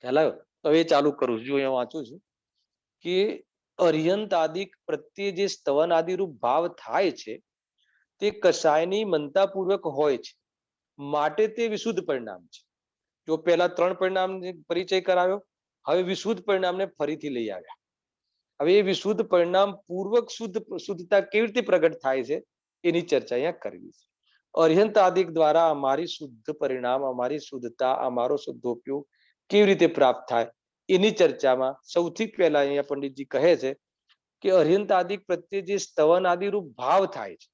ખ્યાલ આવ્યો? તો હવે ચાલુ કરું છું. અહીંયા વાંચું છું કે અર્યંતાદિક પ્રત્યે જે સ્તવન આદિરૂપ ભાવ થાય છે તે કશાયની મનતાપૂર્વક હોય છે, માટે તે વિશુદ્ધ પરિણામ છે. જો પહેલા 3 પરિણામ પરિચય કરાવ્યો, હવે વિશુદ્ધ પરિણામને ફરીથી લઈ આવ્યા. હવે એ વિશુદ્ધ પરિણામ પૂર્વક શુદ્ધતા કેવી રીતે પ્રગટ થાય છે એની ચર્ચા અહીંયા કરવી છે. અર્યંતાદિક દ્વારા અમારી શુદ્ધ પરિણામ, અમારી શુદ્ધતા, અમારો શુદ્ધોપયોગ કેવી રીતે પ્રાપ્ત થાય એની ચર્ચામાં સૌથી પહેલા અહીંયા પંડિતજી કહે છે કે અર્યંતાદિક પ્રત્યે જે સ્તવન આદિરૂપ ભાવ થાય છે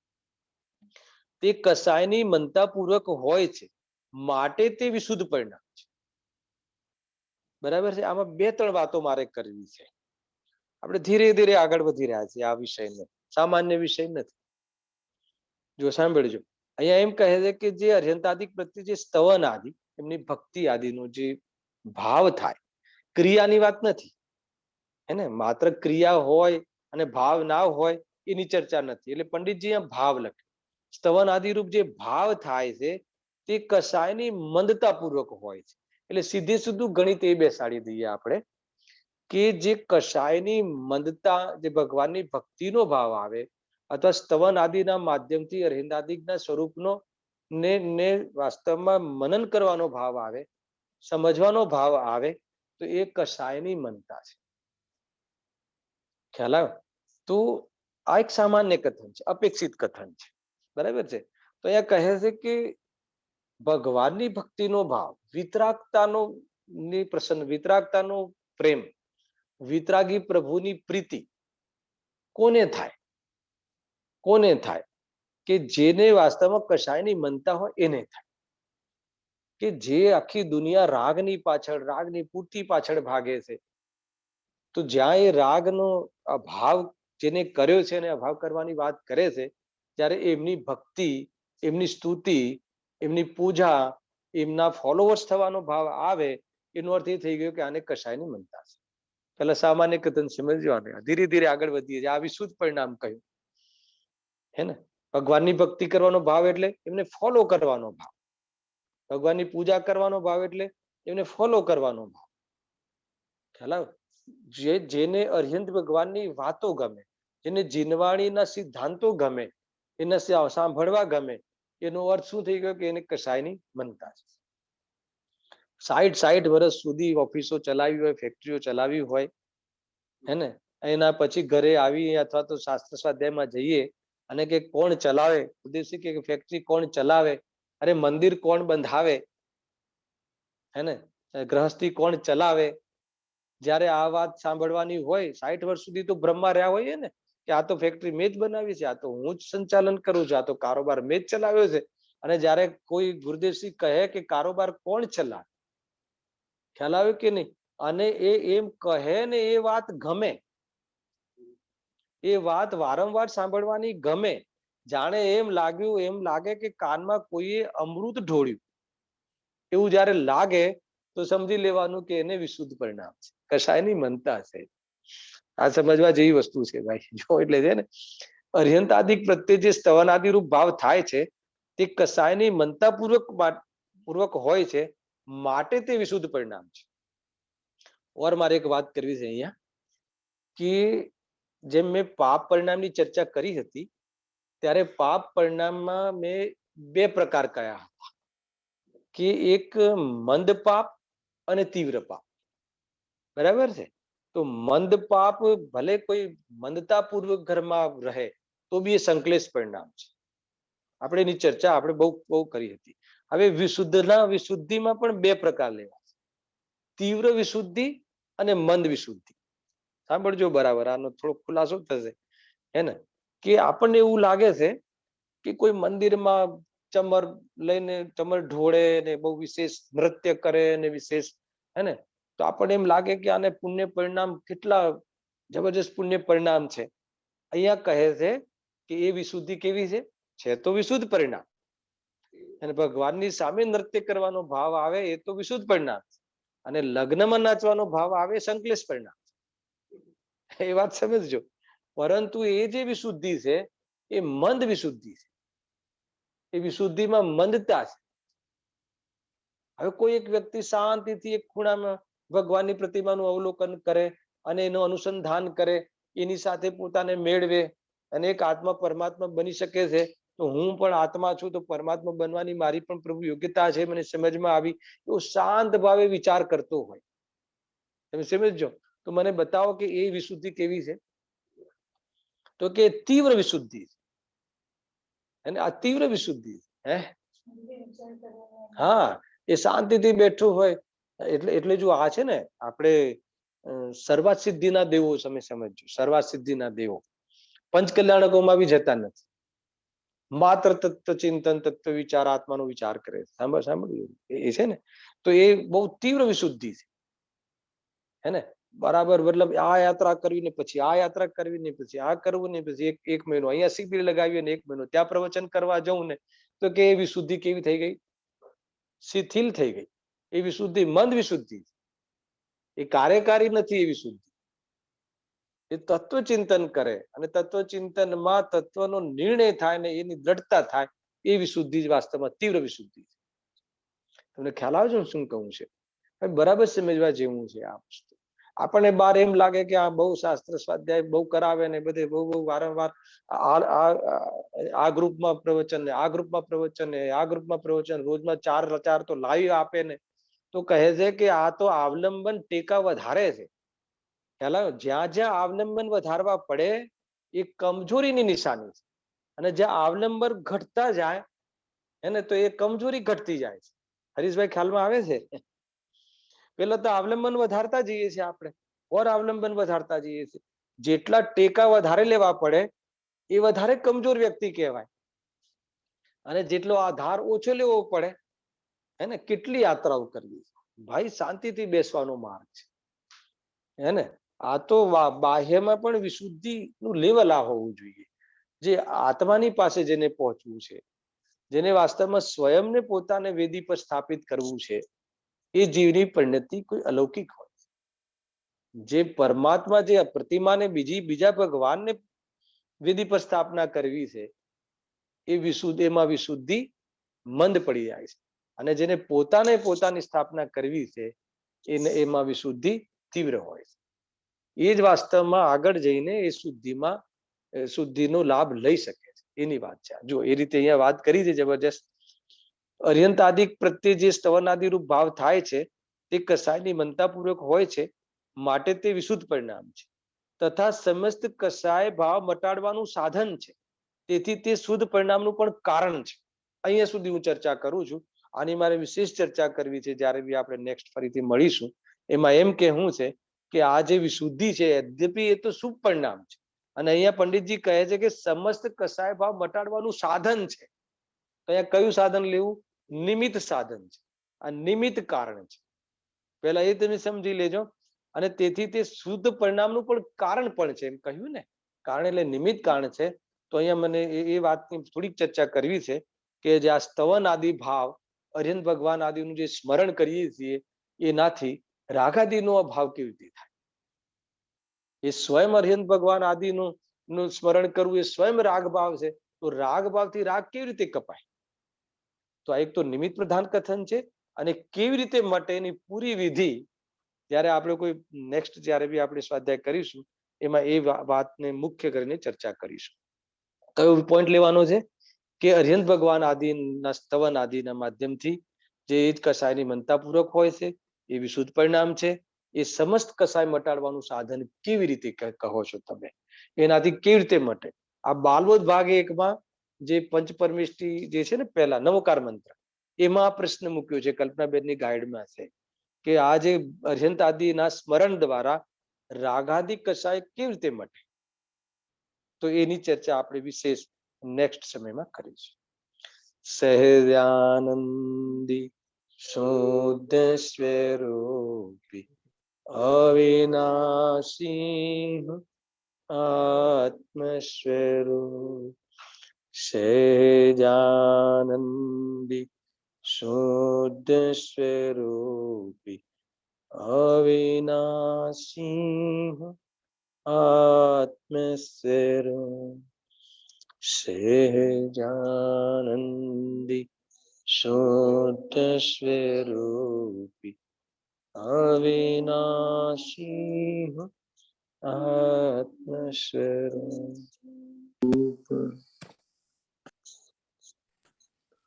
તે કસાયની મનતાપૂર્વક હોય છે, માટે તે વિશુદ્ધ પરિણામ છે. બરાબર છે? આમાં 2-3 વાતો મારે કરવી છે. આપણે ધીરે ધીરે આગળ વધી રહ્યા છીએ. આ વિષયને સામાન્ય વિષય નથી. જો સાંભળજો, અહીંયા એમ કહે છે કે જે અર્યંતાદિક પ્રત્યે જે સ્તવન આદિ, એમની ભક્તિ આદિનો જે ભાવ થાય, ક્રિયાની વાત નથી, હે ને? માત્ર ક્રિયા હોય અને ભાવ ના હોય એની ચર્ચા નથી. એટલે પંડિતજી અહીંયા ભાવ લખે. સ્તવન આદિરૂપ જે ભાવ થાય છે તે કશાયની મંદતાપૂર્વક હોય છે. એટલે સીધે સીધું ગણિત એ બેસાડી દઈએ આપણે કે જે કશાયની મંદતા, જે ભગવાનની ભક્તિનો ભાવ આવે, અથવા સ્તવન આદિના માધ્યમથી અર્યંતાદિકના સ્વરૂપનો ને વાસ્તવમાં મનન કરવાનો ભાવ આવે, સમજવાનો ભાવ આવે, તો એ કશાયની મનતા છે. ખ્યાલ આવ્યો? તો આ એક સામાન્ય કથન છે, અપેક્ષિત કથન છે. બરાબર છે? તો અહીંયા કહે છે કે ભગવાનની ભક્તિનો ભાવ, વિતરાગતાનો વિતરાગતાનો પ્રેમ, વિતરાગી પ્રભુની પ્રીતિ કોને થાય? કોને થાય? કે જેને વાસ્તવમાં કશાયની મનતા હોય એને થાય. કે જે આખી દુનિયા રાગની પાછળ, રાગની પૂર્તિ પાછળ ભાગે છે, તો જ્યાં એ રાગનો અભાવ જેને કર્યો છે અને અભાવ કરવાની વાત કરે છે, ત્યારે એમની ભક્તિ, એમની સ્તુતિ, એમની પૂજા, એમના ફોલોવર્સ થવાનો ભાવ આવે, એનો અર્થ એ થઈ ગયો કે આને કશાયની મનતા છે. પેલા સામાન્ય કથન સમજજો. આને ધીરે ધીરે આગળ વધીએ. આ વિશુદ્ધ પરિણામ કહ્યું, હે ને? ભગવાનની ભક્તિ કરવાનો ભાવ એટલે એમને ફોલો કરવાનો ભાવ, ભગવાનની પૂજા કરવાનો ભાવ એટલે એમને ફોલો કરવાનો ભાવ. ખ્યાલ આવે? જેને અર્યંત ભગવાનની વાતો ગમે, જેને જીનવાણીના સિદ્ધાંતો ગમે, એને સાંભળવા ગમે, એનો અર્થ શું થઈ ગયો કે એને કશાયની મનતા છે. 60 વર્ષ સુધી ઓફિસો ચલાવી હોય, ફેક્ટરીઓ ચલાવી હોય, હે ને, એના પછી ઘરે આવી અથવા તો શાસ્ત્ર સ્વાધ્યાયમાં જઈએ અને કે કોણ ચલાવે, ઉદ્દેશી કે ફેક્ટરી કોણ ચલાવે, અરે મંદિર કોણ બંધાવે, હે ને, ગ્રહસ્થી કોણ ચલાવે, જ્યારે આ વાત સાંભળવાની હોય 60 વર્ષ સુધી તો બ્રહ્મા રહ્યા હોઈએ ને કે આ તો ફેક્ટરી મેં જ બનાવી છે, આ તો હું જ સંચાલન કરું છું, આ તો કારોબાર મેં જ ચલાવ્યો છે. અને જ્યારે કોઈ ગુરુદેવસિંહ કહે કે કારોબાર કોણ ચલાવે, ખ્યાલ આવ્યો કે નહીં, અને એ એમ કહે ને એ વાત ગમે, એ વાત વારંવાર સાંભળવાની ગમે, જાણે એમ લાગે કે કાનમાં કોઈએ અમૃત ઢોળ્યું એવું જ્યારે લાગે તો સમજી લેવાનું કે એને વિશુદ્ધ પરિણામ છે, કશાયની મનતા છે. આ સમજવા જેવી વસ્તુ છે ભાઈ. જો એટલે છે ને અર્યંતાદિક પ્રત્યે જે સ્તવનાદિ રૂપ ભાવ થાય છે તે કશાયની મનતા પૂર્વક હોય છે, માટે તે વિશુદ્ધ પરિણામ છે. ઓર મારે એક વાત કરવી છે અહીંયા કે જેમ મેં પાપ પરિણામની ચર્ચા કરી હતી ત્યારે પાપ પરિણામમાં મેં બે પ્રકાર કયા હતા કે એક મંદ પાપ અને તીવ્ર પાપ. બરાબર છે? તો મંદ પાપ ભલે કોઈ મંદતાપૂર્વક ઘરમાં રહે તો બી એ સંકલેશ પરિણામ છે. આપણે એની ચર્ચા આપણે બહુ કરી હતી. હવે વિશુદ્ધિમાં પણ બે પ્રકાર લેવા છે, તીવ્ર વિશુદ્ધિ અને મંદ વિશુદ્ધિ. સાંભળજો બરાબર, આનો થોડો ખુલાસો થશે, હે ને, કે આપણને એવું લાગે છે કે કોઈ મંદિરમાં ચમર લઈને ચમર ઢોળે ને બહુ વિશેષ નૃત્ય કરે ને વિશેષ, હે ને, તો આપણને એમ લાગે કે આને પુણ્ય પરિણામ કેટલા જબરજસ્ત પુણ્ય પરિણામ છે. અહીંયા કહે છે કે એ વિશુદ્ધિ કેવી છે તો વિશુદ્ધ પરિણામ, અને ભગવાનની સામે નૃત્ય કરવાનો ભાવ આવે એ તો વિશુદ્ધ પરિણામ, અને લગ્નમાં નાચવાનો ભાવ આવે સંકલેશ પરિણામ. એ વાત સમજજો. પરંતુ એ જે વિશુદ્ધિ છે એ મંદ વિશુદ્ધિ છે, એ વિશુદ્ધિમાં મંદતા છે. હવે કોઈ એક વ્યક્તિ શાંતિથી એક ખૂણામાં ભગવાનની પ્રતિમાનું અવલોકન કરે અને એનું અનુસંધાન કરે, એની સાથે પોતાને મેળવે અને એક આત્મા પરમાત્મા બની શકે છે, તો હું પણ આત્મા છું તો પરમાત્મા બનવાની મારી પણ પ્રભુ યોગ્યતા છે, મને સમજમાં આવી, એવો શાંત ભાવે વિચાર કરતો હોય, તમે સમજો, તો મને બતાવો કે એ વિશુદ્ધિ કેવી છે? તો કે તીવ્ર વિશુદ્ધિ અને આ તીવ્ર વિશુદ્ધિ, હે, હા, એ શાંતિથી બેઠું હોય. એટલે જો આ છે ને આપણે સર્વાત સિદ્ધિના દેવો, તમે સમજો, સર્વાત સિદ્ધિના દેવો પંચકલ્યાણકોમાં બી જતા નથી, માત્ર તત્વ ચિંતન, તત્વ વિચાર, આત્માનો વિચાર કરે. સાંભળ્યું એ છે ને, તો એ બહુ તીવ્ર વિશુદ્ધિ છે, હે ને, બરાબર. મતલબ આ યાત્રા કરવી ને પછી આ યાત્રા કરવી ને પછી આ કરવું ને પછી એક મહિનો અહીંયા શિબિર લગાવી ને એક મહિનો ત્યાં પ્રવચન કરવા જવું ને, તો કે એ વિશુદ્ધિ કેવી થઈ ગઈ? શિથિલ થઈ ગઈ. એ વિશુદ્ધિ મંદ વિશુદ્ધિ, એ કાર્યકારી નથી. એ વિશુદ્ધિ એ તત્વ ચિંતન કરે અને તત્વ ચિંતનમાં તત્વનો નિર્ણય થાય ને એની દ્રઢતા થાય, એ વિશુદ્ધિ વાસ્તવમાં તીવ્ર વિશુદ્ધિ છે. તમને ખ્યાલ આવે છે શું કહું છે? બરાબર સમજવા જેવું છે આ વસ્તુ. આપણને બાર એમ લાગે કે આ બહુ શાસ્ત્ર સ્વાધ્યાય બહુ કરાવે ને બધે બહુ વારંવાર આ ગ્રુપમાં પ્રવચન ને આ ગ્રુપમાં પ્રવચન ને આ ગ્રુપમાં પ્રવચન, રોજમાં 4 તો લાઈવ આપે ને, તો કહે છે કે આ તો અવલંબન ટેકા વધારે છે. ખ્યાલ આવ્યો? જ્યાં જ્યાં અવલંબન વધારવા પડે એ કમજોરીની નિશાની છે, અને જ્યાં અવલંબન ઘટતા જાય એને તો એ કમજોરી ઘટતી જાય છે. હરીશભાઈ ખ્યાલમાં આવે છે? પેલા તો અવલંબન વધારતા જઈએ છીએ આપણે, ઓર અવલંબન વધારતા જઈએ છીએ. જેટલા ટેકા વધારે લેવા પડે એ વધારે કમજોર વ્યક્તિ કહેવાય, અને જેટલો આધાર ઓછો લેવો પડે, હે ને, કેટલી યાત્રાઓ કરવી. ભાઈ શાંતિથી બેસવાનો માર્ગ છે, હે ને. આ તો બાહ્યમાં પણ વિશુદ્ધિનું લેવલ આ હોવું જોઈએ. જે આત્માની પાસે જેને પહોંચવું છે, જેને વાસ્તવમાં સ્વયંને પોતાને વેદી પર સ્થાપિત કરવું છે, એ જીવની પરિણતિ કોઈ અલૌકિક હોય. જે પરમાત્મા, જે પ્રતિમાને બીજા ભગવાનને વેદી પર સ્થાપના કરવી છે, એમાં વિશુદ્ધિ મંદ પડી જાય છે, અને જેને પોતાની સ્થાપના કરવી છે એમાં વિશુદ્ધિ તીવ્ર હોય છે. એ જ વાસ્તવમાં આગળ જઈને એ શુદ્ધિનો લાભ લઈ શકે છે. એની વાત છે. જો એ રીતે અહીંયા વાત કરી છે જબરજસ્ત. અર્યંતાદિક પ્રત્યે જે સ્તવનાદિ રૂપ ભાવ થાય છે તે કસાયની મનતાપૂર્વક હોય છે, માટે તે વિશુદ્ધ પરિણામ છે. તથા સમસ્ત કસાય ભાવ મટાડવાનું સાધન છે, તેથી તે શુદ્ધ પરિણામનું પણ કારણ છે. અહીંયા સુધી હું ચર્ચા કરું છું. આની મારે વિશેષ ચર્ચા કરવી છે જ્યારે બી આપણે નેક્સ્ટ ફરીથી મળીશું. એમાં એમ કહેવું છે કે આ જે વિશુદ્ધિ છે યદ્યપિ એ તો શુભ પરિણામ છે, અને અહીંયા પંડિતજી કહે છે કે સમસ્ત કસાય ભાવ મટાડવાનું સાધન છે. તો અહીંયા કયું સાધન લેવું? નિમિત્ત સાધન છે. આ નિમિત્ત કારણ છે. પહેલા એ તમે સમજી લેજો. અને તેથી તે શુદ્ધ પરિણામનું પણ કારણ પણ છે એમ કહ્યું ને. કારણ એટલે નિમિત્ત કારણ છે. તો અહીંયા મને એ વાતની થોડીક ચર્ચા કરવી છે કે જે આ સ્તવન આદિ ભાવ અર્યંત ભગવાન આદિનું જે સ્મરણ કરીએ છીએ એનાથી રાગાદિનો અભાવ કેવી રીતે થાય? એ સ્વયં અર્યંત ભગવાન આદિનું સ્મરણ કરવું એ સ્વયં રાગ ભાવ છે. તો રાગ ભાવથી રાગ કેવી રીતે કપાય? તો આ એક તો નિમિત્ત પ્રધાન કથન છે, અને કેવી રીતે મટે એની પૂરી વિધિ જ્યારે આપણે કોઈ નેક્સ્ટ જ્યારે બી આપણે સ્વાધ્યાય કરીશું એમાં એ વાતને મુખ્ય કરીને ચર્ચા કરીશું. કયો પોઈન્ટ લેવાનો છે કે અર્યંત ભગવાન આદિના સ્તવન આદિના માધ્યમથી જે કસાયની મનતાપૂર્વક હોય છે એ વિશુદ્ધ પરિણામ છે. એ સમસ્ત કસાય મટાડવાનું સાધન કેવી રીતે કહો છો તમે? એનાથી કેવી રીતે મટે? આ બાલવોદ ભાગ 1માં જે પંચપરમેષ્ઠી જે છે ને પહેલા નવકાર મંત્ર, એમાં આ પ્રશ્ન મૂક્યો છે, કલ્પનાબેનની ગાઈડમાં છે કે આ જે અર્યંત આદિના સ્મરણ દ્વારા રાગાદિ કસાય કેવી રીતે મટે? તો એની ચર્ચા આપણે વિશેષ નેક્સ્ટ સમયમાં કરીશું. સહજાનંદી શુદ્ધ સ્વરૂપી અવિનાશી આત્મ સ્વરૂપ. સહજાનંદી શુદ્ધ સ્વરૂપી અવિનાશી આત્મ સ્વરૂપ. સહજાનંદી શુદ્ધ સ્વરૂપી અવિનાશી આત્મ સ્વરૂપ.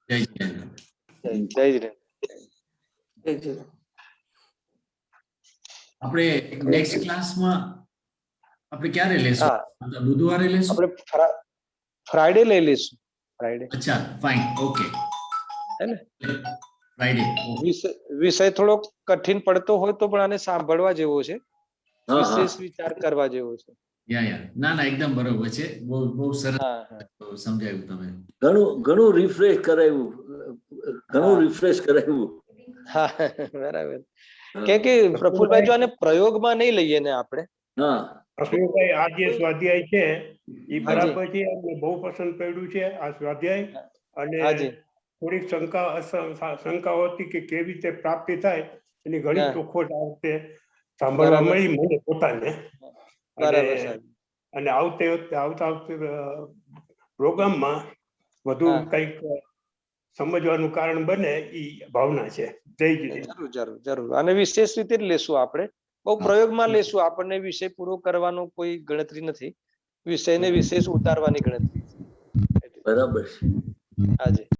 જય જિનેન્દ્ર. જય જય. આપણે નેક્સ્ટ ક્લાસમાં આપણે ક્યારે લેશું? બુધવારે લેશું? આપણે ફ્રાઈડે લઈ લઈશું. ફ્રાઈડે. અચ્છા, ફાઇન, ઓકે. હે ને? ફ્રાઈડે. વિષય થોડો કઠિન પડતો હોય તો પણ આને સાંભળવા જેવો છે, હા, વિશેષ વિચાર કરવા જેવો છે. ના એકદમ બરોબર છે. બહુ સરસ સમજાયું તમે. ઘણું રિફ્રેશ કરાવ્યું, હા, બરાબર. કે પ્રફુલભાઈ જો આને પ્રયોગમાં નહીં લઈએ ને આપણે. હા પ્રફુલભાઈ, આ જે સ્વાધ્યાય છે એ બરાબર છે, અમને બહુ પસંદ પડ્યું છે આ સ્વાધ્યાય. અને થોડીક શંકાઓ હતી કે કેવી રીતે પ્રાપ્તિ થાય એની ઘણી ચોખવટ આ વખતે સાંભળવા મળી મને પોતાને. અને આવતા પ્રોગ્રામમાં વધુ કંઈક સમજવાનું કારણ બને એ ભાવના છે. જરૂર. અને વિશેષ રીતે જ લેશું આપણે, બહુ પ્રયોગમાં લેશું. આપણને વિષય પૂરો કરવાનો કોઈ ગણતરી નથી, વિષયને વિશેષ ઉતારવાની ગણતરી. બરાબર છે. હાજી.